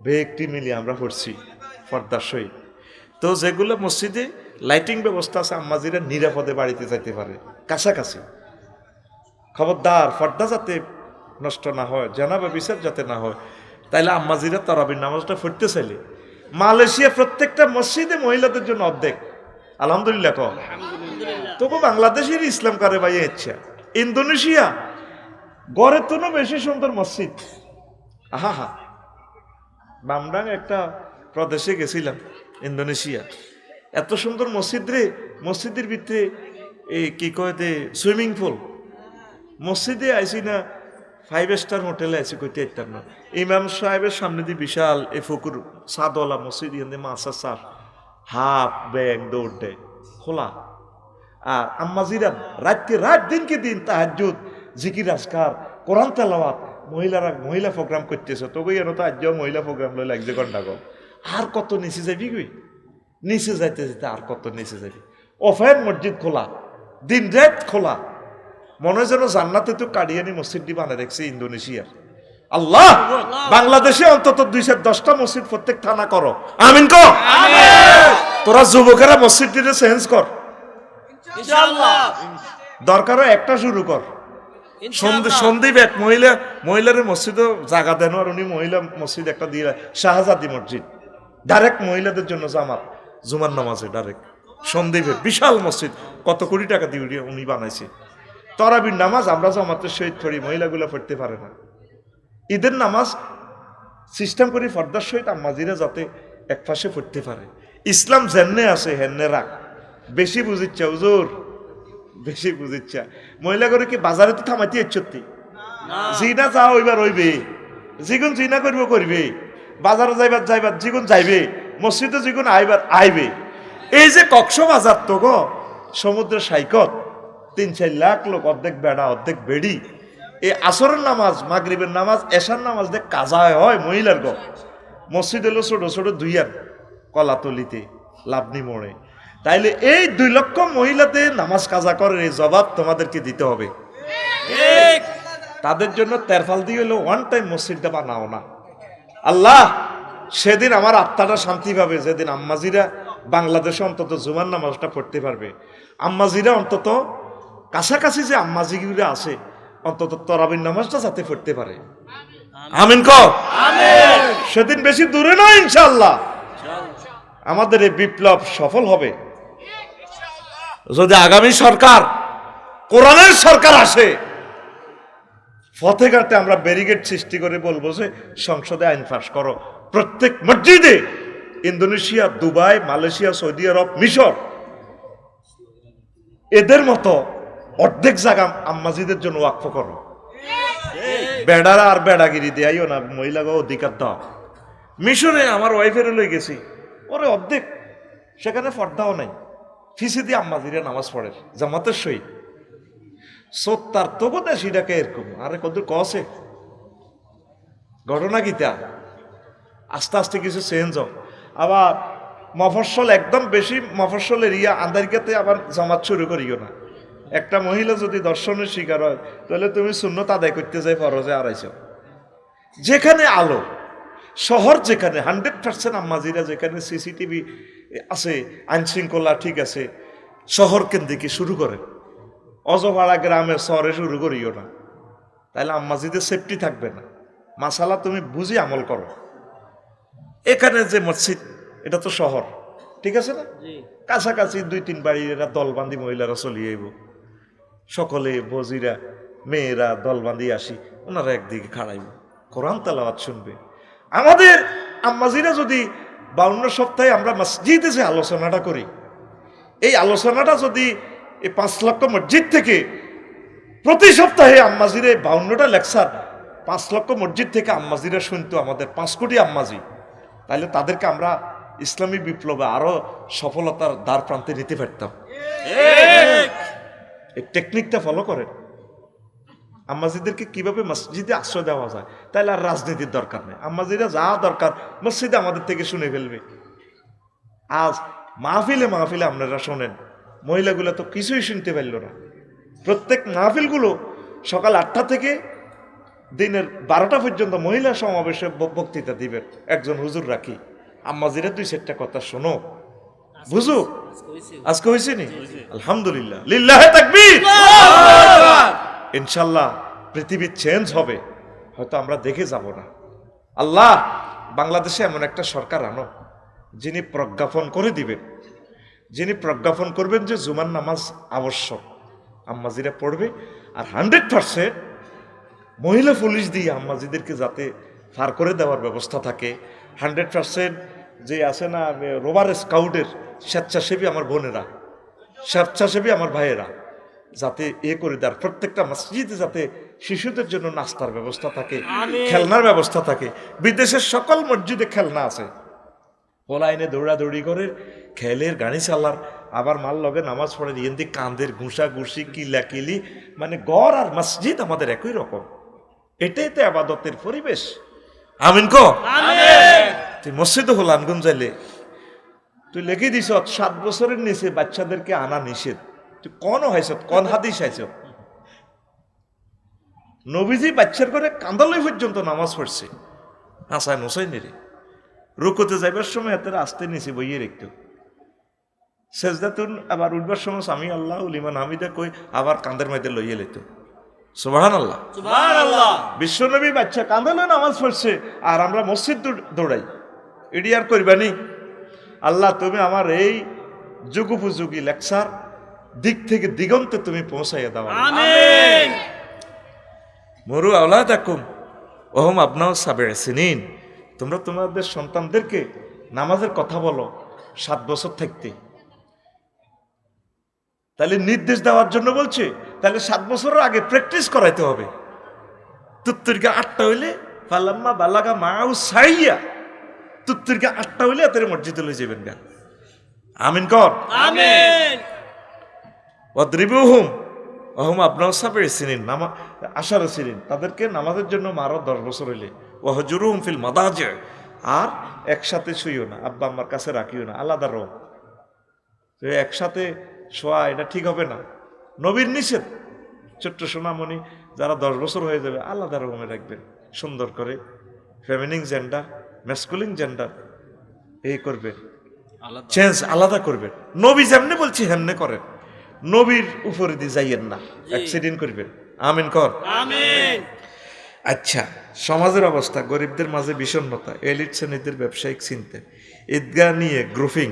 বেকটি মিলিয়ে আমরা পড়ছি পর্দার সহিত। তো যেগুলো মসজিদে লাইটিং ব্যবস্থা আছে, আম্মাজিরা নিরাপদে বাড়িতে যাইতে পারে কাছাকাছি। খবরদার পর্দা যাতে নষ্ট না হয়, জানাবা বিচার যাতে না হয়। তাইলে আম্মাজিরা তারাবির নামাজটা পড়তে চাইলে মালয়েশিয়া প্রত্যেকটা মসজিদে মহিলাদের জন্য অর্ধেক। আলহামদুলিল্লাহ কহ। তবু বাংলাদেশের ইসলাম কারে ভাই ইচ্ছা। ইন্দোনেশিয়া গড়ের তো বেশি সুন্দর মসজিদ। আহা হা, বামডাং একটা প্রদেশে গেছিলাম ইন্দোনেশিয়া, এত সুন্দর মসজিদ রে। মসজিদের ভিতরে এই কি কয় দে সুইমিং পুল। মসজিদে আইসি না 5 স্টার হোটেলে আইসি কইতে ইত্যার না। ইমাম সাহেবের সামনে দিয়ে বিশাল এ ফকুর সাদওয়ালা মসজিদ, ইয়ান মাছা সার হাফ ব্যাং দৌড় দেয় খোলা। আর আম্মাজিরা রাতকে রাত দিনকে দিন তাহাজ্জুদ, জিকির আজকার, কোরআন তেলাওয়াত, মহিলারা মহিলা প্রোগ্রাম করতেছে। তবে এর তো আজ মহিলা প্রোগ্রাম লইলে 1 ঘন্টা গল। আর কত নিচে যাবি গই, নিচে যাইতে যেতে আর কত নিচে যাবি। অফায়ন মসজিদ খোলা, দিন রাত খোলা, মনে হয় যেন জান্নাতে তো কাডিয়ানি মসজিদটি বানিয়ে রেখেছে ইন্দোনেশিয়ার। আল্লাহ, বাংলাদেশে অন্তত 210টা মসজিদ প্রত্যেক থানা করো, আমিন কর। তোরা যুবকেরা মসজিদটিতে চেঞ্জ কর, দরকার একটা শুরু কর। সন্দীপ এক মহিলার মসজিদও জায়গা দেন, আর উনি মহিলা মসজিদ একটা দিয়ে শাহজাদি মসজিদ, ডাইরেক্ট মহিলাদের জন্য জামাত জুমার নামাজে ডাইরেক্ট সন্দীপের বিশাল মসজিদ, কত কোটি টাকা দিয়ে উনি বানাইছে। তরাবির নামাজ আমরা জামাতের সহিত পড়ি, মহিলাগুলো পড়তে পারে না। ঈদের নামাজ সিস্টেম করি ফর্দার সহিত আম্মাজিরা যাতে এক পাশে পড়তে পারে। ইসলাম যেনে আছে হেনে রাখ, বেশি বুঝিচ্ছা হুজুর, বেশি বুঝিচ্ছা। মহিলা করে কি বাজারে তো থামাইতে ইচ্ছতি, জিনা যা হইবার হইবে, যেগুন জিনা করবে, বাজারে যাইবার যেগুন যাইবে, মসজিদে যেগুন আইবে। এই যে কক্সবাজার তো গো সমুদ্র সৈকত, 3-4 লাখ লোক, অর্ধেক বেড়া অর্ধেক বেড়ি। এই আসরের নামাজ, মাগরিবের নামাজ, এশার নামাজ দেখ কাজা হয় মহিলার গো। মসজিদ হলো ছোট ছোট দুইয়ার কলাতলিতে লাবনি মোড়ে। তাইলে এই 2 লক্ষ মহিলাতে নামাজ কাজা করে, এই জবাব তোমাদেরকে দিতে হবে। তাদের জন্য তেরফাল দিয়ে হলো ওয়ান টাইম মসজিদটা বানাও না। আল্লাহ সেদিন আমার আত্মাটা শান্তি পাবে, যেদিন আম্মাজিরা বাংলাদেশে অন্তত জুমার নামাজটা পড়তে পারবে। আম্মাজিরা অন্তত কাছাকাছি যে আম্মাজিগুলো আছে, অন্তত তরাবির নামাজটা যাতে পড়তে পারে। আমিন কর। সেদিন বেশি দূরে নয় ইনশাআল্লাহ আমাদের এই বিপ্লব সফল হবে। যদি আগামী সরকার কোরআনের সরকার আসে, পথে ঘাটে আমরা ব্যারিকেড সৃষ্টি করে বলবো যে সংসদে আইন পাস করো। প্রত্যেক মসজিদে ইন্দোনেশিয়া, দুবাই, মালয়েশিয়া, সৌদি আরব, মিশর এদের মতো অর্ধেক জায়গা আম্মাজিদের জন্য ওয়াকফ করো। বেড়ারা আর বেড়াগিরি দেয়াইও না, মহিলাকে অধিকার দাও। মিশরে আমার ওয়াইফের লই গেছি, ওরে অর্ধেক সেখানে পর্দাও নাই, ফিসিদি আম্মাজিরা নামাজ পড়ে জামাতের সহিত। সত্তার তো বোধহয় সেটাকে এরকম আরে কত কসে ঘটনা গীতা আস্তে আস্তে কিছু চেঞ্জ হোক। আবার মফস্বল একদম বেশি মফস্বল এরিয়া আন্দারিকাতে আবার জামাত শুরু করিও না। একটা মহিলা যদি দর্শনের শিকার হয় তাহলে তুমি সুন্নত আদায় করতে যাই ফরজে আড়াইছো। যেখানে আলো শহর, যেখানে 100% আম্মাজিরা, যেখানে সিসিটিভি আছে, আইন শৃঙ্খলা ঠিক আছে, শহর কেন্দ্রিকে শুরু করে। অজপাড়া গ্রামের শহরে শুরু করিও না, তাহলে আম্মাজিদের সেফটি থাকবে না। মাসালা তুমি বুঝি আমল করো। এখানে যে মসজিদ এটা তো শহর, ঠিক আছে না, কাছাকাছি 2-3 বাড়ি এরা দলবান্ধি মহিলারা চলিয়ে আইব, সকলে বজিরা মেয়েরা দলবান্ধি আসি, ওনারা একদিকে খাড়াইব, কোরআন তেলাওয়াত শুনবে। আমাদের আম্মাজিরা যদি 52 সপ্তাহে আমরা মসজিদে যে আলোচনাটা করি, এই আলোচনাটা যদি এই 5 লক্ষ মসজিদ থেকে প্রতি সপ্তাহে আম্মাজিরে 52টা লেকচার 5 লক্ষ মসজিদ থেকে আম্মাজিরা শুনতো, আমাদের 5 কোটি আম্মাজি, তাহলে তাদেরকে আমরা ইসলামী বিপ্লবে আরো সফলতার দ্বার প্রান্তে নিতে পারতাম। এই টেকনিকটা ফলো করেন। আম্মাজিদেরকে কিভাবে মসজিদে আশ্রয় দেওয়া যায়, তাহলে আর রাজনীতির দরকার নেই। আম্মাজিরা যা দরকার মসজিদে আমাদের থেকে শুনে ফেলবে। আজ মাহফিলে মাহফিলে আপনারা শোনেন, মহিলাগুলো তো কিছুই শুনতে পারল না। প্রত্যেক মাহফিলগুলো সকাল 8টা থেকে দিনের 12টা পর্যন্ত মহিলা সমাবেশে বক্তৃতা দিবেন একজন হুজুর রাখি। আম্মাজিরা 2-4টা কথা শোনো, বুঝো। আজকে হয়েছে নি? আলহামদুলিল্লাহ, লিল্লাহে তাকবীর। ইনশাল্লাহ পৃথিবী চেঞ্জ হবে, হয়তো আমরা দেখে যাব না। আল্লাহ বাংলাদেশে এমন একটা সরকার আনো যিনি প্রজ্ঞাপন করে দিবেন, যিনি প্রজ্ঞাপন করবেন যে জুমার নামাজ আবশ্যক, আম্মাজিরা পড়বে। আর 100% মহিলা পুলিশ দিয়ে আম্মাজিদেরকে যাতে ফার করে দেওয়ার ব্যবস্থা থাকে। 100% যে আছে না রোভার স্কাউটের স্বেচ্ছাসেবী আমার বোনেরা, স্বেচ্ছাসেবী আমার ভাইয়েরা, যাতে করে দেওয়ার প্রত্যেকটা মসজিদে যাতে শিশুদের জন্য নাস্তার ব্যবস্থা থাকে, খেলনার ব্যবস্থা থাকে। বিদেশের সকল মসজিদে খেলনা আছে, পোলাইনে দৌড়াদৌড়ি করে খেলের গাড়ি চালার, আবার মাল লগে নামাজ পড়ে ইয়েন্দি কান্দের ঘুষা ঘুষি কিলাকিলি, মানে গড় আর মসজিদ আমাদের একই রকম। এটাই তো আবাদতের পরিবেশ। আমিন কো তুই মসজিদে হল আনগুন যাইলে তুই লিখে দিস 7 বছরের নিচে বাচ্চাদেরকে আনা নিষেধ। তুই কোন হয়েছ, কোন হাদিস আইছ? নবীজি বাচ্চার করে কান্দালই পর্যন্ত নামাজ পড়ছে, হাসান হোসাইনেরে রুকুতে যাইবার সময় এত আসতে নিচে বইয়ে রেখত, সেজদাতুন আবার উঠবার সময় স্বামী আল্লাহ লিমান হামিদা কই আবার কান্দের মধ্যে লইয়ে লেত। সুবহানাল্লাহ, সুবহানাল্লাহ। বিশ্বনবী বাচ্চা কান্দালে নামাজ পড়ছে আর আমরা মসজিদ দৌড়াই, এডি আর করবানি। আল্লাহ তুমি আমার এই যুগোপযোগী লেকচার দিক থেকে দিগন্তে তুমি পৌঁছাইয়া দাও, আমিন। মরু আওলাদাকুম ওহম আবনাউ সাবিঈ সিনিন, তোমরা তোমাদের সন্তানদেরকে নামাজের কথা বলো 7 বছর থাকতে। তাহলে নির্দেশ দেওয়ার জন্য বলছে, তাহলে 7 বছরের আগে প্র্যাকটিস করাইতে হবে। তুত্তুরকে 8টা হইলে ফালাম্মা বালাগা মাউ সাইয়া, তুত্তুরকে 8টা হইলে এত মসজিদে লই যাবেন গা। আমিন কর, আমিন। ওয়াদরিবুহুম ওহুম আবনাউ সাবিঈ সিনিন, 18 সিনিন, তাদেরকে নামাজের জন্য মারো 10 বছর হইলে। ওয়াহজুরুহুম ফিল মাদাজি, আর একসাথে শুইও না, আব্বা আম্মার কাছে রাখিও না, আলাদা রো। একসাথে শোয়া এটা ঠিক হবে না, নবীর নিষেধ। ছোট্ট সোনামণি যারা 10 বছর হয়ে যাবে আলাদা রকমের রাখবেন, সুন্দর করে ফেমিনিন জেন্ডার ম্যাসকুলিন জেন্ডার এই করবেন, চেঞ্জ আলাদা করবেন। নবী যেমনি বলছি হেমনে করেন, নবীর উপরে দিয়ে যাইয়েন না, অ্যাক্সিডেন্ট করবেন। আমিন কর, আমিন। আচ্ছা, সমাজের অবস্থা, গরিবদের মাঝে বিষণ্ণতা, এলিট শ্রেণীদের ব্যবসায়িক চিন্তা, ঈদগাহ নিয়ে গ্রুপিং।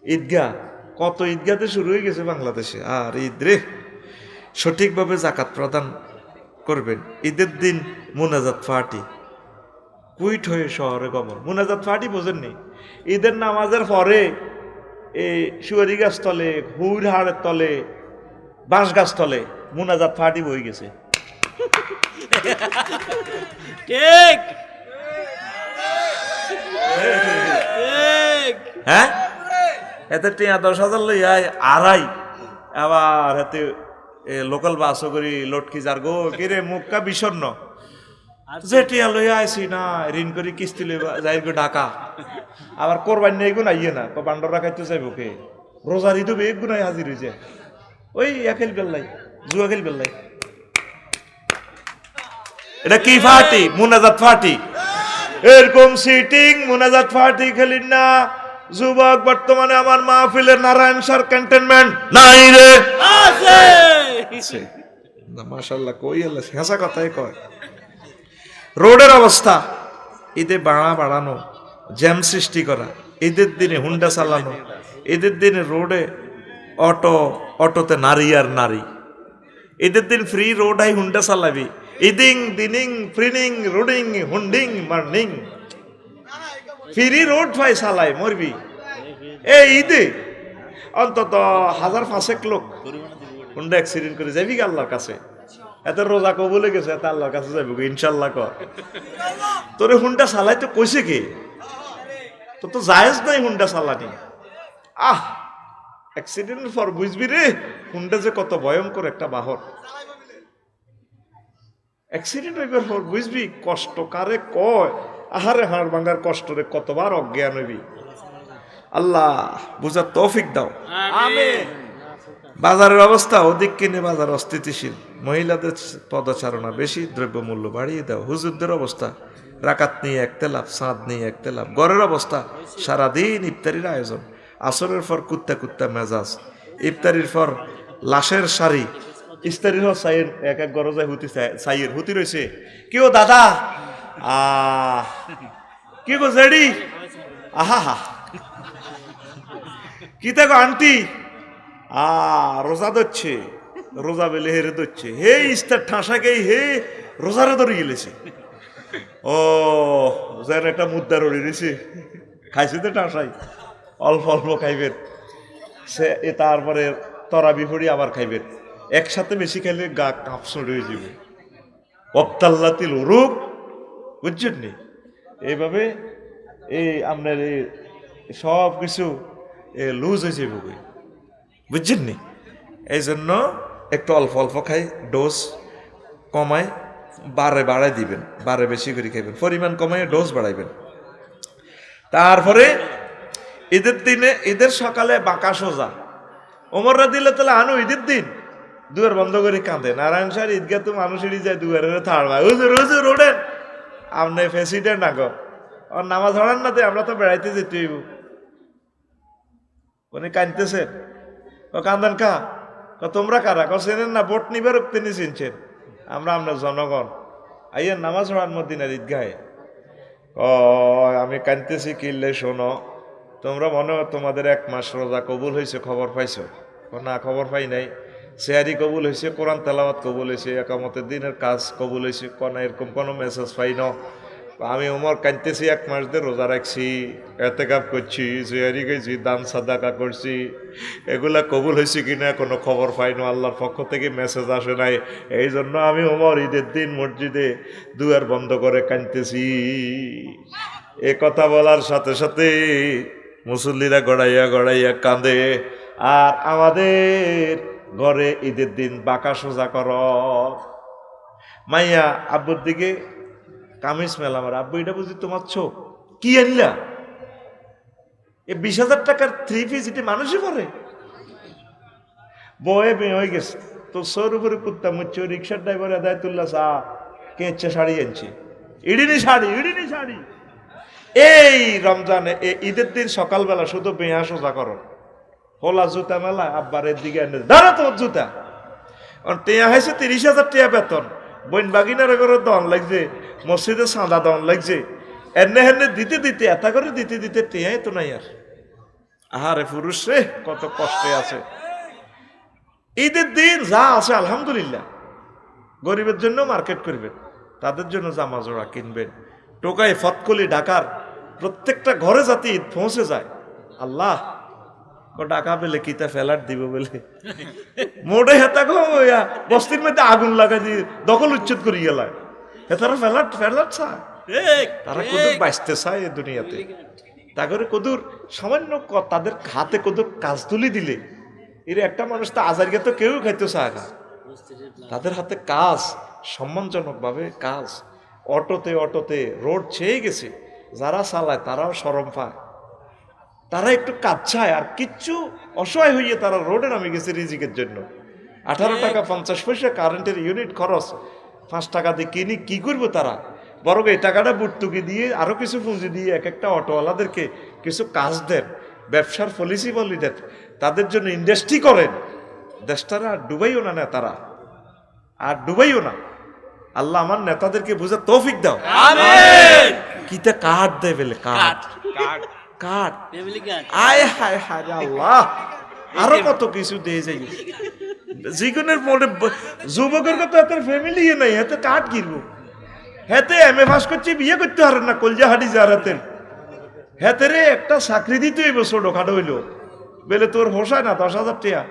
ঈদগাহ কত ঈদগাহতে শুরু হয়ে গেছে বাংলাদেশে। আর ঈদ রে, সঠিকভাবে জাকাত প্রদান করবেন। ঈদের দিন মুনাজাত পার্টি, কুইট হয়ে শহরে গমন। মুনাজাত পার্টি বোঝেননি? ঈদের নামাজের পরে এই সুয়ারি গাছ তলে, হুর হাড়ের তলে, বাঁশ গাছ তলে মুনাজাত পার্টি বই গেছে।
ঠিক
হ্যাঁ, এতে টিয়া 10,000 লই আয় আড়াই, আবার হাতে লোকাল বাসও করি লটকি যার গো কিরে মুখটা বিষণ্ণ, যে টিয়া লই আইসি না ঋণ করি কিস্তি লই যাই গো ঢাকা, আবার কোরবান নেই গো নাইয়ে না বান্ডরা খাইতে যাইব কে, রোজারি তো বেগ গুনাই হাজির হয়েছে, ওই একেল বেল্লাই জুয়া খেল বেল্লাই। এটা কি পার্টি? মুনাজাত পার্টি। এরকম সিটিং মুনাজাত পার্টি খেলিন না যুবক। বর্তমানে আমার মাহফিলের নারায়ণ সার ক্যান্টনমেন্ট নাই রে,
আছে
না মাশাআল্লাহ কই আল্লাহ হাসা কথাই কয়। রোডের অবস্থা, ঈদে বাড়ানো, জ্যাম সৃষ্টি করা, ঈদের দিনে হুন্ডা চালানো, ঈদের দিনে রোডে অটোতে নারী আর নারী, ঈদের দিন ফ্রি রোড আই হুন্ডা চালাবি, ইদিং দিনিং ফ্রিনিং রোডিং হুন্ডিং মার্নিং, ফ্রি রোড ভাই চালাই মরবি। এই ঈদে অন্তত 1,500 লোক হুন্ডা অ্যাক্সিডেন্ট করে যাবি আল্লাহর কাছে। এত রোজা কবুলে গেছে, এত আল্লাহর কাছে যাবি ইনশাল্লাহ। কর তোরে হুন্ডা চালাই তো কইছে কে? তো জায়েজ নাই হুন্ডা চালানি। অ্যাক্সিডেন্টের পর বুঝবি রে হুন্ডা যে কত ভয়ঙ্কর একটা বাহন। অ্যাক্সিডেন্ট হইবার পর বুঝবি কষ্ট কারে কয়, আহারে হাড় ভাঙ্গার কষ্ট রে কতবার অজ্ঞান হইবি। আল্লাহ বুঝার তৌফিক দাও,
আমিন।
বাজারের অবস্থা ওদিক কিনে বাজার অস্থিতিশীল, মহিলাদের পদচারণা বেশি, দ্রব্যমূল্য বাড়িয়ে দাও। হুজুরদের অবস্থা রাকাত নিয়ে একতেলাপ, চাঁদ নিয়ে একতেলাপ। ঘরের অবস্থা সারাদিন ইফতারির আয়োজন, আসরের পর কুত্তা মেজাজ, ইফতারির পর লাশের শাড়ি, ইফতারির পর সাইয়ের এক এক গরজে হুতি সাইয়ের হুতি রয়েছে। কেউ দাদা কি গো জেডি, আহা হা কি দেখো আন্টি রোজা ধরছে, রোজা বেলে হেরে ধরছে, হে ইস্তার ঠাঁসাকেই হে রোজারে ধরে গেলেছে। ও যেন একটা মুদ্রা রড়ি রয়েছে, খাইছে তো ঠাঁসাই, অল্প অল্প খাইবেন, সে তারপরে তরা বিপড়ি আবার খাইবেন। একসাথে বেশি খাইলে গা কাঁপসড় হয়ে যাবে, অপ্তাল্লাতিল রূপ, বুঝছেন নি? এইভাবে এই আপনার এই সব কিছু লুজ হয়ে যাবে, বুঝছেন নি? এই জন্য একটু অল্প অল্প খাই, ডোজ কমায় বাড়াই দিবেন, বেশি করে খাইবেন, পরিমাণ কমায় ডোজ বাড়াইবেন। তারপরে ঈদের দিনে, ঈদের সকালে বাঁকা সোজা ওমররা দিলে তাহলে আনো ঈদের দিন দুয়ার বন্ধ করে কাঁদে। নারায়ণ সার ঈদগাহ তো মানুষেরই যায় দুয়ারের থাড় ভাই হুজুর ওঠেন, আপনি প্রেসিডেন্ট আগো ওর নামাজ হড়ান না, আমরা তো বেড়াইতে যেতে হইব। উনি কাঁদতেছেন, ও কান্দান কা তোমরা কারা? চেনেন না, ভোট নিবার তিনি চিনছেন, আমরা জনগণ আইয়ের নামাজ হড়ান মদিনার ঈদগাহে। আমি কাঁদতেছি কিনলে শোনো, তোমরা মনে হয় তোমাদের 1 মাস রোজা কবুল হয়েছে, খবর পাইছো? না খবর পাই নাই। সেহারি কবুল হয়েছে, কোরআন তেলাওয়াত কবুল হয়েছে, একামতের দিনের কাজ কবুল হয়েছে, কোনো এরকম কোনো মেসেজ পাই না। আমি ওমর কাঁদতেছি, 1 মাস ধরে রোজা রাখছি, এতেকাপ করছি, সেহারি গেছি, দান সাদাকা করছি, এগুলা কবুল হয়েছে কিনা কোনো খবর পাই না, আল্লাহর পক্ষ থেকে মেসেজ আসে নাই। এই জন্য আমি ওমর ঈদের দিন মসজিদে দুয়ার বন্ধ করে কাঁদতেছি। এ কথা বলার সাথে সাথে মুসল্লিরা গড়াইয়া কাঁদে। আর আমাদের ঘরে ঈদের দিন বাঁকা সোজা কর, মাইয়া আব্বুর দিকে কামিজ মেলা, আমার আব্বু এটা বুঝি তোমার চোখ কি আনলা, এ 20,000 টাকার 3 পিস এটি মানুষই পরে বয়ে মেয়ে হয়ে গেছে। তো সর উপরে কুত্তা মুচ্ছে, রিক্সার ড্রাইভার আদায়তুল্লাহ চা কেঁচে শাড়ি আনছে, ইডিনি শাড়ি। এই রমজানে ঈদের দিন সকালবেলা শুধু বেয়া সোজা করো, হোলা জুতা মেলা আব্বারের দিকে এনে দাঁড়া তোমার জুতা, টেয়া হয়েছে 30,000 টাকা বেতন, বইন বাগিনার করে দন লাগছে, মসজিদে সাদা দন লাগছে, এনে দিতে এতা করে দিতে টেয়াই তো নাই আর। আহারে পুরুষ রে কত কষ্টে আছে। ঈদের দিন যা আছে আলহামদুলিল্লাহ, গরিবের জন্য মার্কেট করবেন, তাদের জন্য জামা জোড়া কিনবেন। টোকাই ফতকলি ঢাকার প্রত্যেকটা ঘরে যাতে ঈদ পৌঁছে যায়। আল্লাহ টাকা পেলে কিতা ফেলার দিব বলে মোটে হেতা গয়া বস্তির মধ্যে আগুন লাগা দিয়ে দখল উচ্ছেদ করি গেলায় হেতারা ফেলার ফেলার চায়,
ঠিক
তারা কদুর বাঁচতে চায় এই দুনিয়াতে। তা করে কদুর সামান্য তাদের হাতে কদুর কাজ তুলি দিলে এর একটা মানুষ তো আজারকে তো কেউ খাইতে চায় না। তাদের হাতে কাজ, সম্মানজনক ভাবে কাজ। অটোতে অটোতে রোড ছেয়ে গেছে, যারা চালায় তারাও শরম পায়, তারা একটু কাজ চায়। আর কিচ্ছু অসহায় হইয়ে তারা রোডে নামে গেছে রিজিকের জন্য। 18 টাকা 50 পয়সা কারেন্টের ইউনিট খরচ, 5 টাকা দিয়ে কিনি কি করবো তারা? বরং এই টাকাটা বুটটুকি দিয়ে আরো কিছু পুঁজি দিয়ে এক একটা অটোওয়ালাদেরকে কিছু কাজ দেন, ব্যবসার পলিসি বলি দেন, তাদের জন্য ইন্ডাস্ট্রি করেন। দেশটারা আর ডুবাইও না নেতারা, আর ডুবাইও না। আল্লাহ আমার নেতাদেরকে বুঝে তৌফিক দাও।
আমিন।
কিতা কাঠ দেয় বলে কাঠ
কাট
কাঠ
ফ্যামিলি কাট
আয় হায় হায় রে আল্লাহ, আরো কত কিছু দিয়ে যাই। জীবনের মনে যুবকের কথা এত ফ্যামিলি নাই, হাতে কাঠ কিনবো, হাতে এম এ পাস করছে, বিয়ে করতে পারেন না, কলজা হাঁটি যার হাতের হাতে রে একটা চাকরি দিতে হইব ছোটখাটো হইলো বেলে তোর হোসায় না 10,000 টাকা,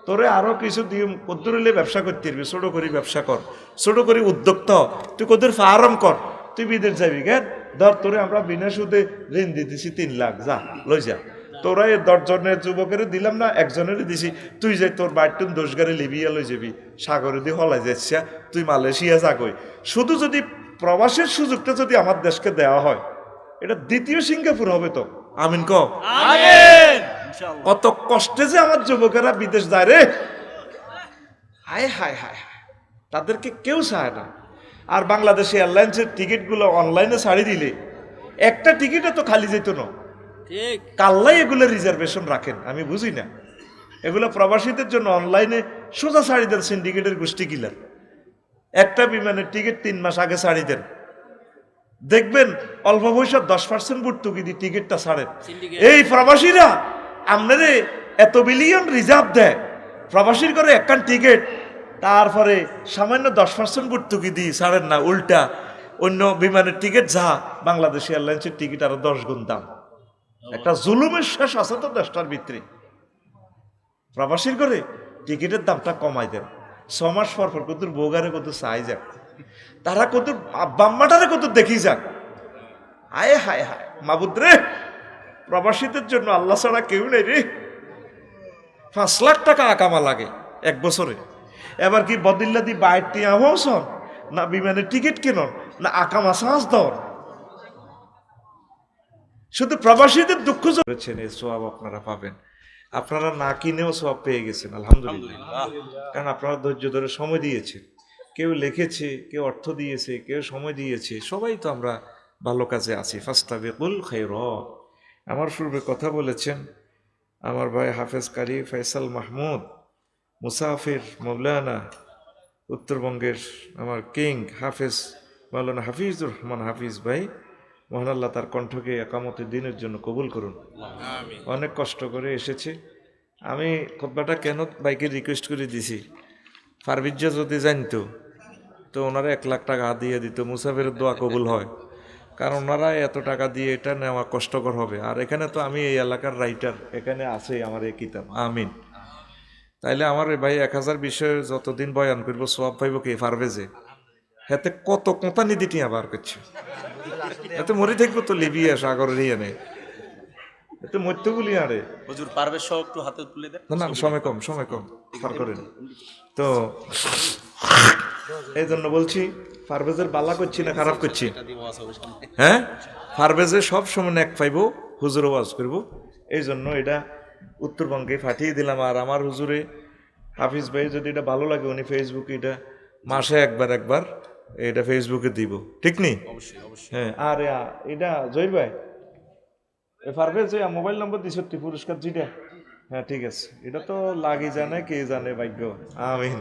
তোরে আরো কিছু দিয়ে কদ্দুর হইলে ব্যবসা করতে পারবি, ছোট করে ব্যবসা কর, ছোট করে উদ্যোক্তা হ, তুই কদ্দুর ফার্ম কর, তুই বিদেশ যাবি কেন? ধর তোরে আমরা বিনা সুদে ঋণ দিতেছি 3 লাখ, যা লই যা। তোরা এই 10 জনের যুবকের দিলাম না, একজনের দিছি, তুই যাই তোর বাইটুন 10 গাড়ি লিবিয়া লই যাবি, সাগরে দিয়ে হলাই যাচ্ছা, তুই মালয়েশিয়া যাগই। শুধু যদি প্রবাসের সুযোগটা যদি আমার দেশকে দেওয়া হয়, এটা দ্বিতীয় সিঙ্গাপুর হবে তো। আমিন ক।
আমিন ইনশাআল্লাহ।
কত কষ্টে যে আমার যুবকেরা বিদেশ যায় রে, হায় হায় হায় হায়, তাদেরকে কেউ চায় না। আর বাংলাদেশে এয়ারলাইন্সের টিকিটগুলো অনলাইনে ছাড়ি দিলে একটা টিকিটও তো খালি যেত না।
ঠিক
কাল্লাই এগুলো রিজার্ভেশন রাখেন, আমি বুঝি না। এগুলো প্রবাসীদের জন্য অনলাইনে সোজা ছাড়ি দেন সিন্ডিকেটের গোষ্ঠী কিলার। একটা বিমানের টিকিট 3 মাস আগে ছাড়ি দেন, দেখবেন অল্প পয়সা 10% ভর্তুকি দিয়ে টিকিটটা ছাড়েন।
Syndicate।
এই প্রবাসীরা আপনারে এত বিলিয়ন রিজার্ভ দেয়, প্রবাসীর করে একখান টিকিট, তারপরে সামান্য 10% ভর্তুকি দিয়ে ছাড়েন না, উল্টা অন্য বিমানের টিকিট যা, বাংলাদেশ এয়ারলাইন্সের টিকিট আরো 10 গুণ দাম। একটা জুলুমের শেষ আছে তো দেশটার ভিতরে। প্রবাসীর করে টিকিটের দামটা কমাই দেন, 6 মাস পর পর কত বোগারে কত চাই যাক, তারা কত বাম্মাটারে কত দেখি যাক। আয় হায় হায় মাবুদ রে, প্রবাসীদের জন্য আল্লাহ ছাড়া কেউ নেই রে। 5 লাখ টাকা আকামা লাগে 1 বছরে। এবার কি বদিল্লা দি বাইরটি আহসন, না বিমানের টিকিট কেনন, না আকামা সাহস দর। শুধু প্রবাসীদের দুঃখ করেছেন, এই সোয়াব আপনারা পাবেন। আপনারা না কিনেও সোয়াব পেয়ে গেছেন আলহামদুলিল্লাহ, কারণ আপনারা ধৈর্য ধরে সময় দিয়েছেন। কেউ লিখেছে, কেউ অর্থ দিয়েছে, কেউ সময় দিয়েছে, সবাই তো আমরা ভালো কাজে আছি। ফাস্তাবিকুল খায়রাত। আমার পূর্বে কথা বলেছেন আমার ভাই হাফেজ কারি ফয়সাল মাহমুদ মুসাফির মৌলানা, উত্তরবঙ্গের আমার কিং হাফেজ মৌলানা হাফিজুর রহমান হাফিজ ভাই, মহান আল্লাহ তার কণ্ঠকে একামতের দিনের জন্য কবুল করুন। অনেক কষ্ট করে এসেছে। আমি খুতবাটা কেন ভাইকে রিকোয়েস্ট করে দিছি, ফারবিজ্জা যদি জানতো তো ওনারা 1 লাখ টাকা দিয়ে দিত, মুসাফিরের দোয়া কবুল হয়। কারণ ওনারা এত টাকা দিয়ে এটা নেওয়া কষ্টকর হবে। আর এখানে তো আমি এই এলাকার রাইটার, এখানে আছে আমার এই কিতাব। আমিন। তাইলে আমার ভাই 1000 বিষয়ে যতদিন বয়ান করবো সব পাইব কে পারবে? হাতে কত কোঁতা নিদি টিয়া বার করছে, এতে মরি থাকবো তো লিবিয়া সাগরের ইয়ে নেই, এতে মরতে বলি আরে।
হুজুর পারবে সব একটু হাতে তুলে দেন।
না না, সময় কম পার করেন তো, এই জন্য বলছি পারভেজের বালা করছি না খারাপ করছি, হ্যাঁ পারভেজে সব সময় এক পাইবো, হুজুর ওয়াজ করবো, এই জন্য এটা উত্তরবঙ্গে পাঠিয়ে দিলাম। আর আমার হুজুরে হাফিজ ভাই যদি এটা ভালো লাগে, উনি ফেসবুকে এটা মাসে একবার এটা ফেসবুকে দিব, ঠিক নেই? হ্যাঁ। আর এটা জহির ভাই পারভেজ মোবাইল নম্বর দিছ পুরস্কার যেটা, হ্যাঁ ঠিক আছে, এটা তো লাগি জানে কে জানে ভাগ্য। আমিন।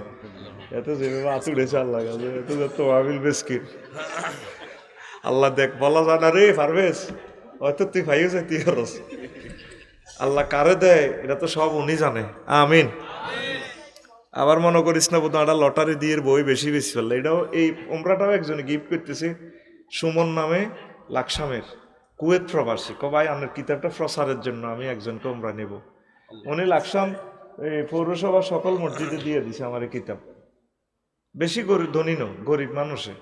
এত যেভাবে আতুড়েছে আল্লাহ, এত তো আমিল বেসকিট আল্লাহ দেখ বলা জানা রে পারভেজ, হয়তো তুই ভাইও যাই তুই খরচ, আল্লাহ কারে দেয় এটা তো সব উনি জানে। আমিন। আবার মনে করিস না বোধ একটা লটারি দিয়ে বই বেশি বেশি ফেললে। এটাও এই উমরাটাও একজনে গিফট করতেছে, সুমন নামে, লাকসামের, কুয়েত প্রবাসী। ভাই আপনার কিতাবটা প্রচারের জন্য আমি একজনকে উমরা নেব। উনি লাকসাম এই পৌরসভা সকল মসজিদে দিয়ে দিছে আমার এই কিতাব। বেশি গরিব ধনী ন, গরিব মানুষে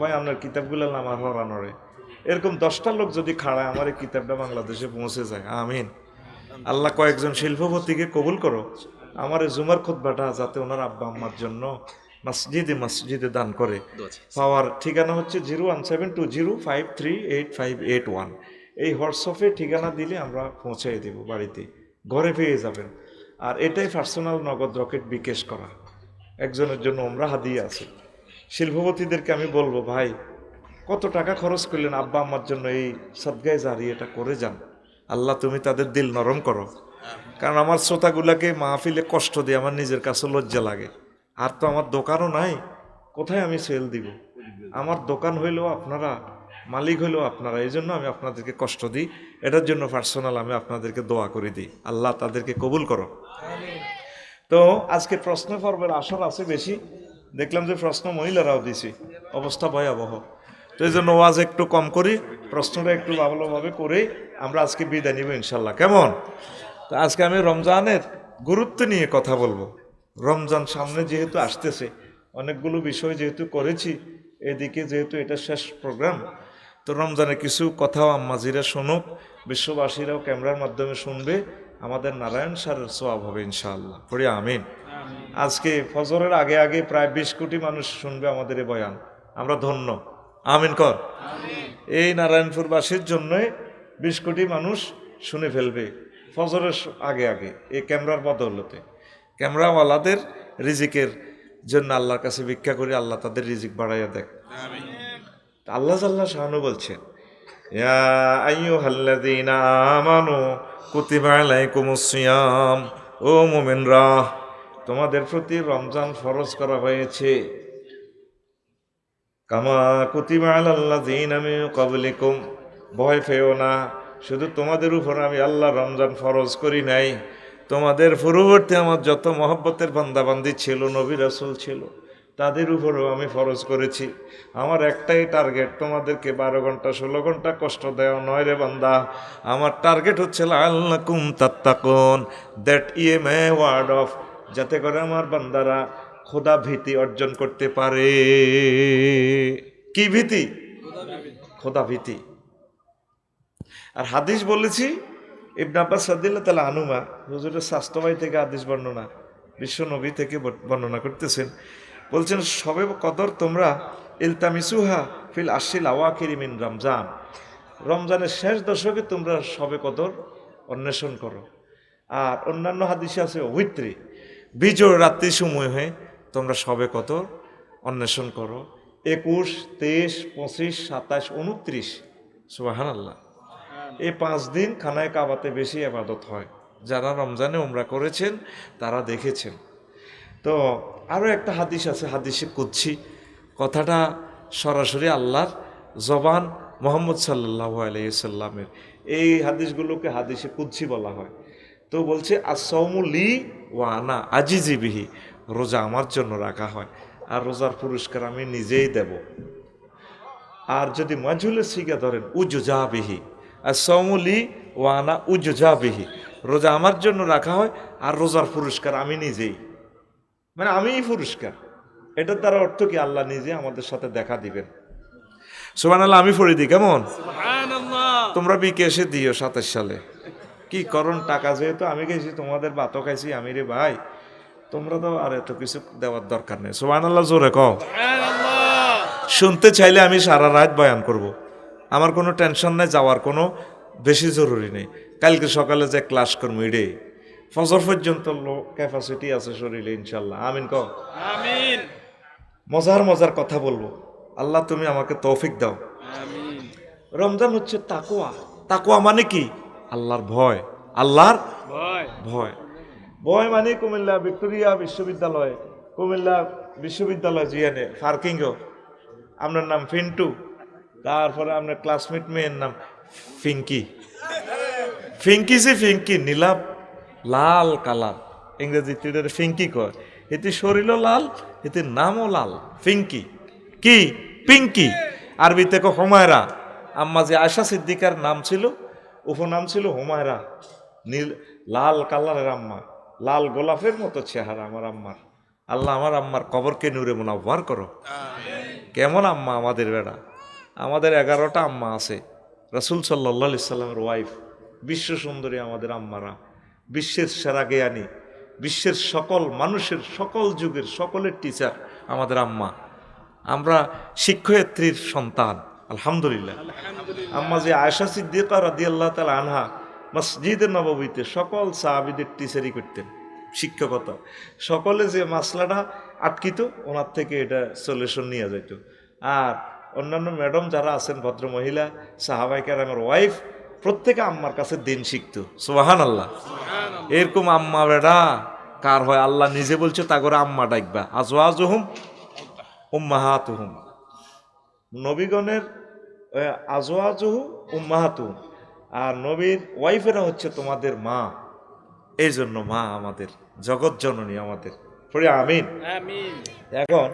ভাই আপনার কিতাবগুলো আমার হরানোরে। এরকম 10টা লোক যদি খাড়ায় আমার এই কিতাবটা বাংলাদেশে পৌঁছে যায়, আমিন। আল্লাহ কয়েকজন শিল্পপতিকে কবুল করো, আমার এই জুমার খুতবাটা যাতে ওনার আব্বা আম্মার জন্য মসজিদে দান করে। পাওয়ার ঠিকানা হচ্ছে 01720538581। এই হোয়াটসঅ্যাপে ঠিকানা দিলে আমরা পৌঁছাই দেব বাড়িতে, ঘরে পেয়ে যাবেন। আর এটাই পার্সোনাল নগদ রকেট বিকাশ করা, একজনের জন্য আমরা হাদিয়া আছে। শিল্পপতিদেরকে আমি বলবো, ভাই কত টাকা খরচ করলেন আব্বা আম্মার জন্য, এই সদগায়ে জারি এটা করে যান। আল্লাহ তুমি তাদের দিল নরম করো। কারণ আমার শ্রোতাগুলাকে মাহফিলে কষ্ট দিয়ে আমার নিজের কাছে লজ্জা লাগে। আর তো আমার দোকানও নাই, কোথায় আমি সেল দিব? আমার দোকান হইলেও আপনারা, মালিক হইলেও আপনারা, এই জন্য আমি আপনাদেরকে কষ্ট দিই। এটার জন্য পার্সোনাল আমি আপনাদেরকে দোয়া করে দিই, আল্লাহ তাদেরকে কবুল করো। তো আজকে প্রশ্ন পর্বের আসর আছে বেশি, দেখলাম যে প্রশ্ন মহিলারাও দিছি, অবস্থা ভয়াবহ। তো এই জন্য ওয়াজ একটু কম করি, প্রশ্নটা একটু ভালোভাবে করে আমরা আজকে বিদায় নিব ইনশাল্লাহ, কেমন? তো আজকে আমি রমজানের গুরুত্ব নিয়ে কথা বলবো। রমজান সামনে যেহেতু আসতেছে, অনেকগুলো বিষয় যেহেতু করেছি, এদিকে যেহেতু এটা শেষ প্রোগ্রাম, তো রমজানে কিছু কথাও আম্মাজিরা শুনুক, বিশ্ববাসীরাও ক্যামেরার মাধ্যমে শুনবে, আমাদের নারায়ণ সারের সোয়াব হবে ইনশাআল্লাহ, পড়ি আমিন। আজকে ফজরের আগে আগে প্রায় 20 কোটি মানুষ শুনবে আমাদের এই বয়ান, আমরা ধন্য, আমিন কর। এই নারায়ণপুরবাসীর জন্যই 20 কোটি মানুষ শুনে ফেলবে ফজরের আগে আগে, এই ক্যামেরার বদৌলতে। ক্যামেরাওয়ালাদের রিজিকের জন্য আল্লাহর কাছে ভিক্ষা করি, আল্লাহ তাদের রিজিক বাড়াইয়া দেখ। আল্লাহ জাল্লা শাহানু বলছেন, ইয়া আইয়ুহাল্লাযীনা আমানু কুতিবা আলাইকুমুস সিয়াম, ও মুমিনরা তোমাদের প্রতি রমজান ফরজ করা হয়েছে, কামা কুতিবা আলাল্লাযীনা মিন ক্বাবলিকুম, ভয় পেও না, শুধু তোমাদের উপর আমি আল্লাহ রমজান ফরজ করি নাই, তোমাদের পূর্ববর্তী আমার যত মহব্বতের বান্দাবান্দি ছিল, নবী রাসূল ছিল, তাদের উপরেও আমি ফরজ করেছি। আমার একটাই টার্গেট, তোমাদেরকে 12 ঘন্টা 16 ঘন্টা কষ্ট দেওয়া নয় রে বান্দা। আমার টার্গেট হচ্ছে লাআল্লাকুম তাত্তাকুন, দ্যাট মে ওয়ার্ড অফ, যাতে করে আমার বান্দারা খোদা ভীতি অর্জন করতে পারে। কি ভীতি? খোদা ভীতি। আর হাদিস বলেছি, ইবনে আব্বাস রাদিয়াল্লাহু তাআলা আনহুমা, হুজুরের স্বাস্থ্য ভাই থেকে হাদিস বর্ণনা, বিশ্ব নবী থেকে বর্ণনা করতেছেন, বলছেন সবে কদর তোমরা ইলতামিসুহা ফিল আশিল আওয়াখিরি মিন রমজান, রমজানের শেষ দশকে তোমরা সবে কদর অন্বেষণ করো। আর অন্যান্য হাদিসে আছে অভিত্রী, বিজয় রাত্রি সময় হয়ে তোমরা সবে কদর অন্বেষণ করো। 21, 23, 25, 27, 29, সুবহানাল্লাহ। এই 5 দিন খানায় কাবাতে বেশি ইবাদত হয়। যারা রমজানে উমরা করেছেন তারা দেখেছেন। তো আরও একটা হাদিস আছে, হাদিসে কুদসি, কথাটা সরাসরি আল্লাহর জবান মুহাম্মদ সাল্লাল্লাহু আলাইহি সাল্লামের। এই হাদিসগুলোকে হাদিসে কুদসি বলা হয়। তো বলছে আস-সাওমু লি ওয়া আনা আজিজি বিহি, রোজা আমার জন্য রাখা হয় আর রোজার পুরস্কার আমি নিজেই দেব। আর যদি মাজহুলের সিগা ধরেন উজুজা বিহি, আস-সাওমু লি ওয়া আনা উজুজা বিহি, রোজা আমার জন্য রাখা হয় আর রোজার পুরস্কার আমি নিজেই, মানে আমিই পুরস্কার। এটার দ্বারা অর্থ কি? আল্লাহ নিজে আমাদের সাথে দেখা দিবেন। সুবহানাল্লাহ, আমি পড়ে দিই, কেমন? তোমরা বিকেশে দিও 27 সালে। কি করণ টাকা যেহেতু আমি খাইছি, তোমাদের ভাতও খাইছি আমি রে ভাই, তোমরা তো আর এত কিছু দেওয়ার দরকার নেই। সুবহানাল্লাহ, জোরে কও। শুনতে চাইলে আমি সারা রাত বয়ান করব, আমার কোনো টেনশন নাই, যাওয়ার কোনো বেশি জরুরি নেই। কালকে সকালে যে ক্লাস করবো এটাই, ফজর পর্যন্ত ক্যাপাসিটি আছে শরীরে ইনশাল্লাহ, আমিন কও।
আমিন।
মজার মজার কথা বলবো, আল্লাহ তুমি আমাকে তৌফিক দাও।
আমিন।
রমজান হচ্ছে তাকওয়া। তাকওয়া মানে কি? আল্লাহর ভয়, আল্লাহর
ভয়।
ভয়। ভয় মানে কুমিল্লা ভিক্টোরিয়া বিশ্ববিদ্যালয়, কুমিল্লা বিশ্ববিদ্যালয় জিয়ানে পার্কিংও আপনার নাম ফিন্টু, তারপরে আপনার ক্লাসমেট মেয়ের নাম ফিঙ্কি। ফিঙ্কি সে ফিঙ্কি, নীলাভ লাল কালার, ইংরেজিতে ফিঙ্কি কয়। এতে শরীরও লাল, এতে নামও লাল, পিঙ্কি। কি পিঙ্কি? আরবিতে কো হুমায়রা। আম্মা যে আয়সা সিদ্দিকার নাম ছিল, উপনাম ছিল হুমায়রা। নীল লাল কালারের আম্মা, লাল গোলাপের মতো চেহারা আমার আম্মার। আল্লাহ আমার আম্মার কবরকে নূরে মুনাওয়ার করো। কেমন আম্মা আমাদের বেড়া! আমাদের 11টা আম্মা আছে। রাসূল সাল্লাল্লাহু আলাইহি সাল্লামের ওয়াইফ, বিশ্ব সুন্দরী আমাদের আম্মারা, বিশ্বের সেরা জ্ঞানী, বিশ্বের সকল মানুষের সকল যুগের সকলের টিচার আমাদের আম্মা। আমরা শিক্ষয়িত্রীর সন্তান, আলহামদুলিল্লাহ। আম্মা যে আয়েশা সিদ্দিকা রাদিয়াল্লাহু তাআলা আনহা মসজিদে নববীতে সকল সাহাবীদের টিচারই করতেন, শিক্ষকতা। সকলে যে মাসলাটা আটকিত, ওনার থেকে এটা সলিউশন নিয়ে যেত। আর অন্যান্য ম্যাডাম যারা আছেন, ভদ্র মহিলা সাহাবায়ে কেরামের ওয়াইফ, প্রত্যেকে আম্মার কাছে দিন শিখতো। সুবহানাল্লাহ। এরকম আম্মা বেড়া কার হয়? আল্লাহ নিজে বলছে তা করে আম্মা ডাকবা, আজওয়াজুহুম উম্মাহাতুহুম। নবীগণের আজওয়াজুহু উম্মাহাতুহুম, আর নবীর ওয়াইফেরা হচ্ছে তোমাদের মা। এই জন্য মা আমাদের জগৎ জননী আমাদের। পড়ি আমিন।
আমিন।
এখন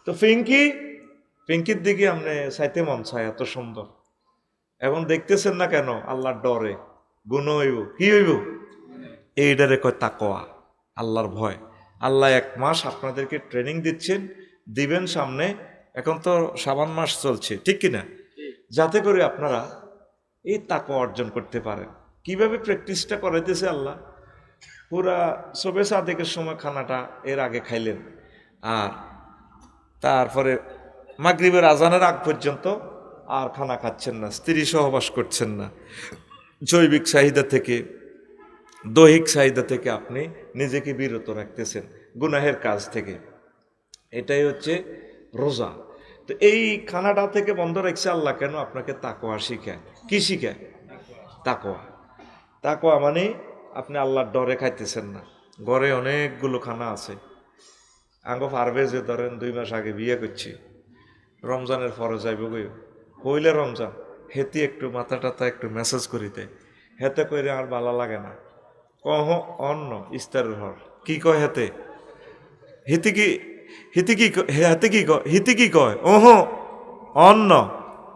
তো পিঙ্কির দিকে আপনি চাইতে মন চায়, এত সুন্দর। এখন দেখতেছেন না কেন? আল্লাহর ডরে গুণ হইব। কি হইব? এইটারে কয় তাকওয়া, আল্লাহর ভয়। আল্লাহ 1 মাস আপনাদেরকে ট্রেনিং দিচ্ছেন, দিবেন সামনে। এখন তো শাবান মাস চলছে, ঠিক কিনা? যাতে করে আপনারা এই তাকওয়া অর্জন করতে পারেন। কিভাবে প্র্যাকটিসটা করাইতেছে আল্লাহ? পুরা সবে সাদেকের সময় খানাটা এর আগে খাইলেন, আর তারপরে মাগরিবের আজানের আগ পর্যন্ত আর খানা খাচ্ছেন না, স্ত্রী সহবাস করছেন না। জৈবিক চাহিদা থেকে, দৈহিক চাহিদা থেকে আপনি নিজেকে বিরত রাখতেছেন, গুনাহের কাজ থেকে। এটাই হচ্ছে রোজা। তো এই খানাটা থেকে বন্ধ রাখছে আল্লাহ কেন? আপনাকে তাকওয়া শিখায়। কি শিখায়? তাকওয়া। তাকওয়া মানে আপনি আল্লাহর ডরে খাইতেছেন না। ঘরে অনেকগুলো খানা আছে। আঙ্গ পারবে যে ধরেন 2 মাস আগে বিয়ে করছি, রমজানের পরে যাইব গই, হইলে রমজান, হেতি একটু মাথা টাথা একটু মেসেজ করি দেয়, হেতে কইরে আর ভালো লাগে না। কহ অন্য ইস্তারের হর কি কয় হেতে? হিতি কি হিতি কি হাতে কি কয়? হিতি কি কয়? ওহ অন্য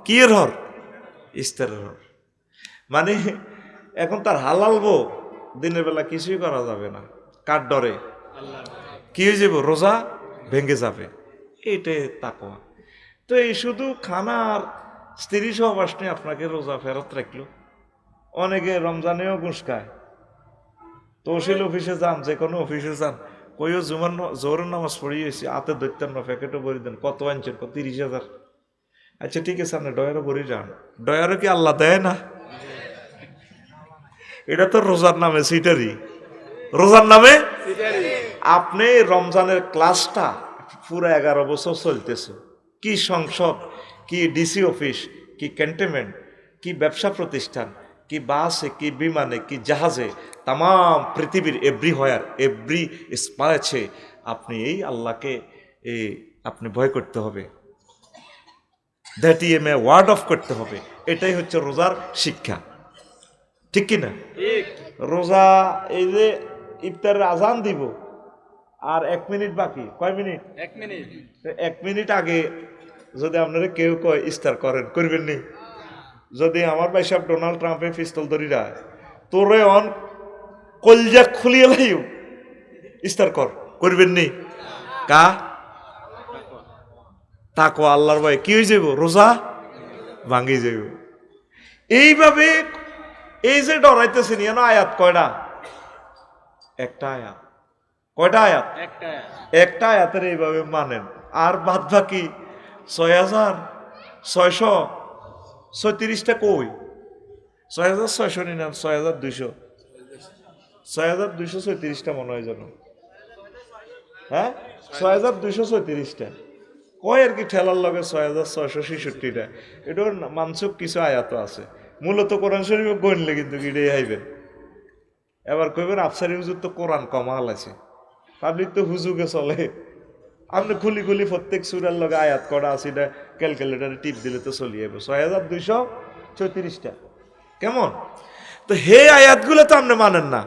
কি এর হর? ইস্তারের হর। মানে এখন তার হালাল বউ, দিনের বেলা কিছুই করা যাবে না। কার ডরে? কি হয়ে যাব? রোজা ভেঙে যাবে। এইটাই তাকওয়া। তো এই শুধু খানার স্ত্রী সহবাস নিয়ে আপনাকে রোজা ফেরত রাখলো। অনেকে রমজানেও ঘুষ খায়। তহসিল অফিসে যান, যে কোনো অফিসে যান, কইও জোরের নামাজ পড়িয়েছি, হাতে ধরতেন না, প্যাকেটও ভরি দেন। কত আনছেন? 30,000। আচ্ছা ঠিক আছে, আপনি ডয়ারও ভরি যান। ডয়ারও কি আল্লাহ দেয় না? এটা তো রোজার নামে সিটারি। রোজার নামে আপনি রমজানের ক্লাসটা পুরো 11 বছর চলতেছে। কি সংসদ, কি ডিসি অফিস, কি ক্যান্টনমেন্ট, কি ব্যবসা প্রতিষ্ঠান, কি বাসে, কি বিমানে, কি জাহাজে, তাম পৃথিবীর এভরিহোয়ার, এভরি স্পেসে আপনি এই আল্লাহকে আপনি ভয় করতে হবে। দ্যাট মে ওয়ার্ড অফ করতে হবে। এটাই হচ্ছে রোজার শিক্ষা, ঠিক কিনা? রোজা এই যে ইফতারের আজান দিব, আর 1 মিনিট বাকি। কয় মিনিট?
1 মিনিট।
1 মিনিট আগে যদি আপনারা কেউ কয় ইফতার করেন, করবেন নি? যদি আমার ভাই সাহেব ডোনাল্ড ট্রাম্পে পিস্তল ধরিরা তোরে অন কলজা খুলিয়ে লাইও ইফতার কর, করবেন নি? কা তাকওয়া, আল্লাহর ভয়। কি হয়ে যাব? রোজা ভাঙি যাব। এইভাবে এই যে ডরাইতেছেন, এন আয়াত কয়টা? একটা আয়াত। কয়টা আয়াত? একটা আয়াতের এইভাবে মানেন, আর বাদ বাকি 6,636টা কই? 6,600 নি না, 6,200, 6,236টা মনে হয় যেন। হ্যাঁ, 6,236টা কয় আর কি, ঠেলার লগে 6,666টা। এটার মানসুক কিছু আয়াত আছে। মূলত কোরআন শরীফ গণলে কিন্তু গিডে আইবেন। এবার কইবেন আফসারি হুজুর তো কোরআন কমাল আছে, পাবলিক তো হুজুগে চলে। আপনি খুলি খুলি প্রত্যেক সূরার লগে আয়াত করা আছে, এটা ক্যালকুলেটারে টিপ দিলে তো চলে যাবে। 6,236টা। কেমন? তো হে আয়াতগুলো তো আপনি মানেন না।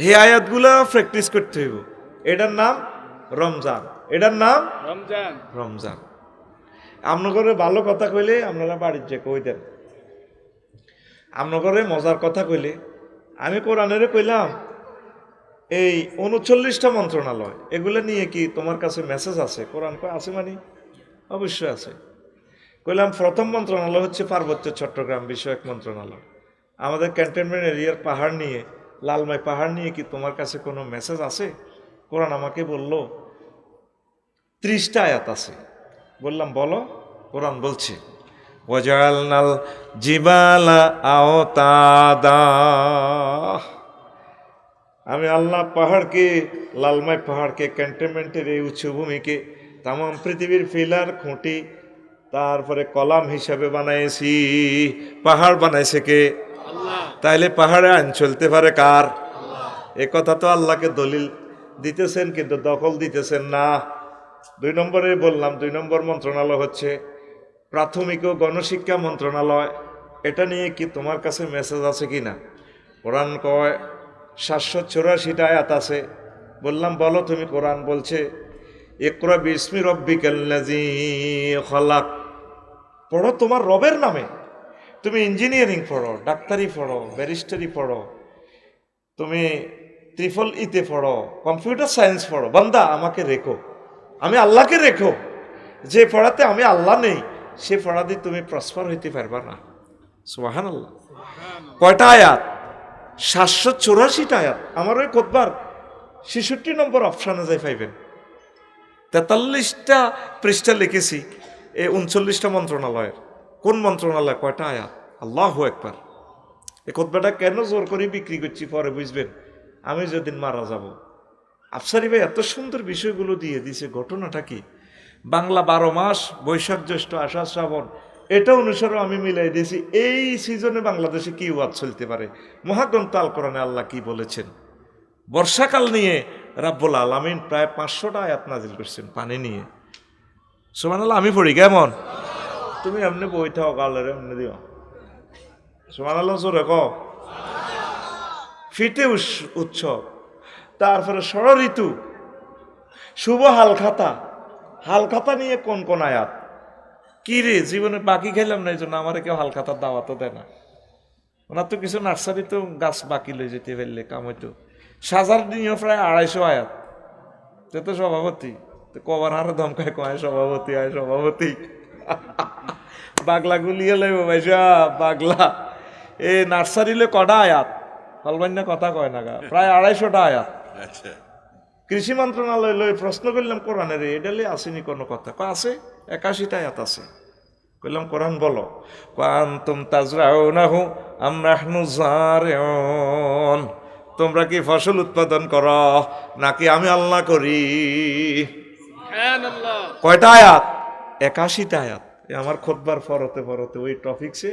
এই আয়াতগুলা প্র্যাকটিস করতে হইব। এটার নাম রমজান, এটার নাম
রমজান
রমজান। আপনার ভালো কথা কইলে আপনারা বাড়ির যে কই দেন, আপনার মজার কথা কইলে আমি কোরআনেরে কইলাম এই 39টা মন্ত্রণালয়, এগুলো নিয়ে কি তোমার কাছে মেসেজ আছে? কোরআন কয় আছে, মানে অবশ্যই আছে। কইলাম প্রথম মন্ত্রণালয় হচ্ছে পার্বত্য চট্টগ্রাম বিষয়ক মন্ত্রণালয়। আমাদের ক্যান্টনমেন্ট এরিয়ার পাহাড় নিয়ে, লালমাই পাহাড় নিয়ে কি তোমার কাছে কোনো মেসেজ আছে? কোরআন আমাকে বলল 30টা আয়াত আছে। বললাম বলো। কোরআন বলছে ওয়াজআলনাল জিবালা আওতাদা, আমি আল্লাহ পাহাড়কে, লালমাই পাহাড়কে, ক্যান্টনমেন্টের এই উচ্চভূমিকে তাম পৃথিবীর ফিলার খুঁটি, তারপরে কলাম হিসাবে বানাইছি। পাহাড় বানাইছে কে?
আল্লাহ।
তাইলে পাহাড়ে আইন চলতে পারে কার? এ কথা তো আল্লাহকে দলিল দিতেছেন, কিন্তু দখল দিতেছেন না। 2 নম্বরে বললাম, 2 নম্বর মন্ত্রণালয় হচ্ছে প্রাথমিক ও গণশিক্ষা মন্ত্রণালয়। এটা নিয়ে কি তোমার কাছে মেসেজ আছে কি না? কোরআন কয় 784টা আয়াত আছে। বললাম বলো তুমি। কোরআন বলছে ইকরা বিসমি রব্বিকাল্লাযী খলাক, পড়ো তোমার রবের নামে। তুমি ইঞ্জিনিয়ারিং পড়ো, ডাক্তারি পড়ো, ব্যারিস্টারি পড়ো, তুমি ট্রিপল ইতে পড়ো, কম্পিউটার সায়েন্স পড়ো, বান্দা আমাকে রেখো, আমি আল্লাহকে রেখো। যে পড়াতে আমি আল্লাহ নেই, সে পড়া দিয়ে তুমি প্রসপার হইতে পারবা না। সুবহানাল্লাহ। কয়টা আয়াত? 784টা আয়াত। আমার ওই খুতবার 66 নম্বর অপশানে যাই পাইবেন। 43টা পৃষ্ঠা লিখেছি এই 39টা মন্ত্রণালয়ের। কোন মন্ত্রণালয়, কয়টা আয়াত? আল্লাহু আকবার। এই খুতবাটা কেন জোর করে বিক্রি করছি পরে বুঝবেন, আমি যেদিন মারা যাব। আফসারি ভাই এত সুন্দর বিষয়গুলো দিয়ে দিছে। ঘটনাটা কি? বাংলা 12 মাস, বৈশাখ জ্যৈষ্ঠ আষাঢ় শ্রাবণ, এটা অনুসারে আমি মিলাই দিয়েছি এই সিজনে বাংলাদেশে কি ওয়াজ চলতে পারে, মহাগ্রন্থ আল কোরআনে আল্লাহ কি বলেছেন। বর্ষাকাল নিয়ে রাব্বুল আলামিন প্রায় 500টা আয়াত নাজিল করছেন পানি নিয়ে। সুবহানাল্লাহ। আমি পড়ি কেমন? তুমি এমনি বই থাও, গালের এমনি দিও। সুবহানাল্লাহ জোরে কও। ফিটে উৎসব, তারপরে ষড় ঋতু, শুভ হালখাতা। হালখাতা নিয়ে কোন কোন আয়াত? কি রে, জীবনে বাকি খাইলাম না, এই জন্য আমার কেউ হালখাতার দাওয়াতও দেয় না। ওনার তো কিছু নার্সারিতে গাছ বাকি লই যেতে পারলে কাম হইতো। সাজার নিয়েও প্রায় 250 আয়াত। সে তো সভাপতি, তো কবার আরো ধমকায় কয় সভাপতি, আয় সভাপতি। বাগলা গুলিয়ে লইব ভাই সব বাগলা। এ নার্সারিলে কটা আয়াত? হলবান্য কথা কয় না গা, প্রায় 250টা আয়াত। কৃষি মন্ত্রণালয় লই প্রশ্ন করলাম কোরআনের এডালে আসেনি কোনো কথা? আছে 81টা আয়াত আছে। কইলাম কোরআন বলো। কুনতুম তাজরাউনাহু আম নাহনু যারিউন, তোমরা কি ফসল উৎপাদন করো নাকি আমি আল্লাহ করি?
সুবহানাল্লাহ।
কয়টা আয়াত? 81টা আয়াত। আমার খুতবার ফরতে ফরতে ওই টপিকসে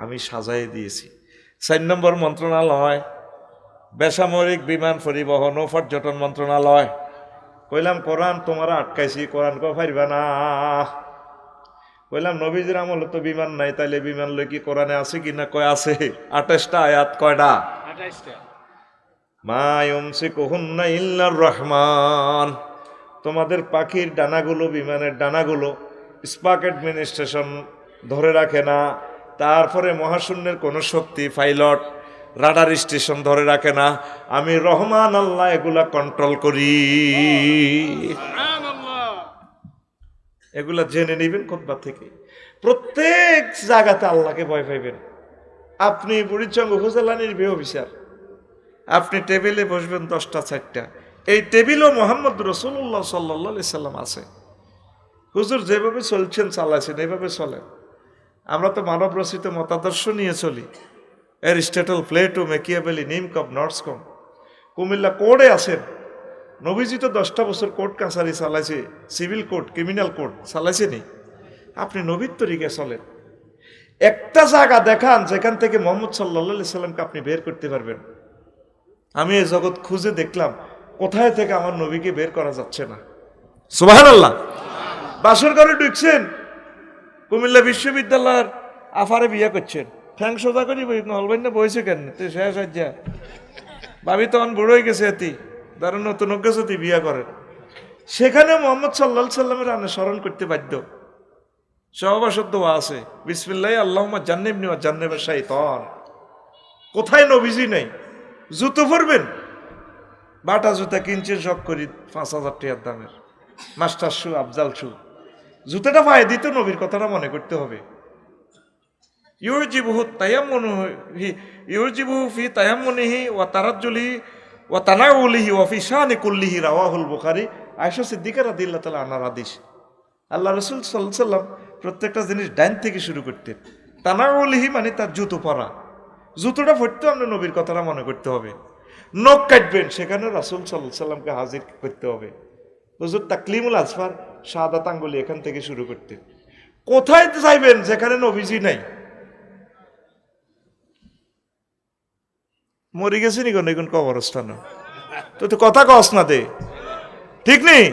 আমি সাজাই দিয়েছি। 4 নম্বর মন্ত্রণালয় বেসামরিক বিমান পরিবহন ও পর্যটন মন্ত্রণালয়। কইলাম কোরআন তোমরা আটকাইছি, কোরআন কো পারবা না। কইলাম নবীজির আমলে তো বিমান নাই, তাইলে বিমান লই কি কোরআনে আছে কিনা? কয় আছে। 28টা আয়াত। কয়টা?
28টা।
মা ইউমসিকুহুন্না ইল্লার রহমান, তোমাদের পাখির ডানাগুলো, বিমানের ডানাগুলো স্পাক অ্যাডমিনিস্ট্রেশন ধরে রাখে না। তারপরে মহাশূন্যের কোনো শক্তি, পাইলট, রাডার স্টেশন ধরে রাখে না। আমি রহমান আল্লাহ এগুলা কন্ট্রোল করি।
সুবহানাল্লাহ।
এগুলা জেনে নেবেন খুতবা থেকে। প্রত্যেক জায়গাতে আল্লাহকে ভয় পাইবেন। আপনি বুড়িচং উপজেলা নির্বাহী অফিসার, আপনি টেবিলে বসবেন 10টা 4টা, এই টেবিলও মোহাম্মদ রাসূলুল্লাহ সাল্লাল্লাহু আলাইহি সাল্লাম আছে। হুজুর যেভাবে চলছেন চালাইছেন এইভাবে চলেন। আমরা তো মানব রচিত মতাদর্শ নিয়ে চলি। অ্যারিস্টটল, প্লেটো, ম্যাকিয়াভেলি, নিমকম, নর্সকম। কুমিল্লা কোর্টে আছেন, নবীজি তো 10টা বছর কোর্ট কাছারি চালাইছে, সিভিল কোর্ট, ক্রিমিনাল কোর্ট চালাইছে নি। আপনি নবীর তরিকায় চলেন। একটা জায়গা দেখান যেখান থেকে মোহাম্মদ সাল্লাল্লাহু আলাইহি সাল্লামকে আপনি বের করতে পারবেন। আমি এই জগৎ খুঁজে দেখলাম কোথায় থেকে আমার নবীকে বের করা যাচ্ছে না। সুবহানাল্লাহ। বাসর ঘরে ঢুকছেন, কুমিল্লা বিশ্ববিদ্যালয়ের আফারে বিয়ে করছেন, ঠ্যাং সোজা করি হলবেন না, বইছে কেন? তো শেষ হজ্জা ভাবি তখন বড় হয়ে গেছে এতি, ধরেন নতুন অজ্ঞাতি বিয়া করেন, সেখানে মোহাম্মদ সাল্লাহ সাল্লামের আনে স্মরণ করতে বাধ্য। সহবাসত দোয়া আছে, বিসমিল্লাহ আল্লাহুম্মা জান্নিবনি ওয়া জান্নিবা শাইতান। কোথায় নবীজি নেই? জুতো পরবেন, বাটা জুতা কিনছে শখ করি 5,000 টাকার দামের, মাস্টার শু, আফজাল শু, জুতাটা পায়ে দিতে নবীর কথাটা মনে করতে হবে। ইউজিবুহু তায়াম্মুনুহি, ইউজিবুহু ফি তায়াম্মুনিহি ওয়া তারাজ্জুলিহি ওয়া তানাউলিহি ওয়া ফি শানি কুল্লিহি, রাওয়াহুল বুখারী। আয়েশা সিদ্দিকা রাদিয়াল্লাহু তাআলা আনহার হাদিস। আল্লাহ রাসূল সাল্লাল্লাহু আলাইহি সাল্লাম প্রত্যেকটা জিনিস ডাইন থেকে শুরু করতেন। তানাউলিহি মানে তার জুতো পরা, জুতোটা পরতে আমরা নবীর কথাটা মনে করতে হবে। নখ কাটবেন, সেখানে রাসূল সাল্লাল্লাহু আলাইহি সাল্লামকে হাজির করতে হবে। হুজুর তাকলিমুল আসফার, শাহাদাত আঙ্গুলি এখান থেকে শুরু করতেন। কোথায় যাইবেন যেখানে নবীজি নাই? মরে গেছে নি কোন এখন কবরস্থান, তো কথা কস না দে, ঠিক নেই?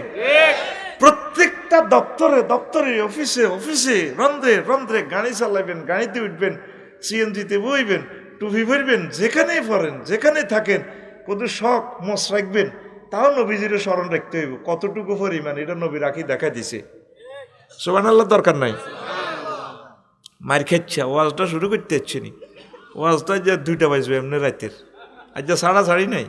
প্রত্যেকটা দপ্তরে দপ্তরে, অফিসে অফিসে, রন্ধ্রে রন্ধ্রে গাড়ি চালাবেন, গাড়িতে উঠবেন, সিএনজিতে বইবেন, টুপি পরবেন, যেখানেই পড়েন যেখানে থাকেন, কত শখ মস রাখবেন, তাও নবীজির স্মরণ রাখতে হইব। কতটুকু পরিমাণ এটা নবী রাখি দেখা দিছে। সুবহানাল্লাহ, দরকার নাই। মার খেচ্ছে, ওয়াজটা শুরু করতে হচ্ছে নি, ওয়াজটা যে 2টা বাজবে এমনি রাতের, আজ যা ছাড়া ছাড়ি নাই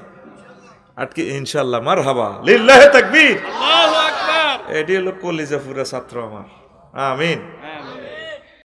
আটকে, ইনশাল্লাহ মারহাবা, লিল্লাহি তাকবীর।
আল্লাহু আকবার।
এটি হলো কলিজা পুরা ছাত্র আমার, আমিন।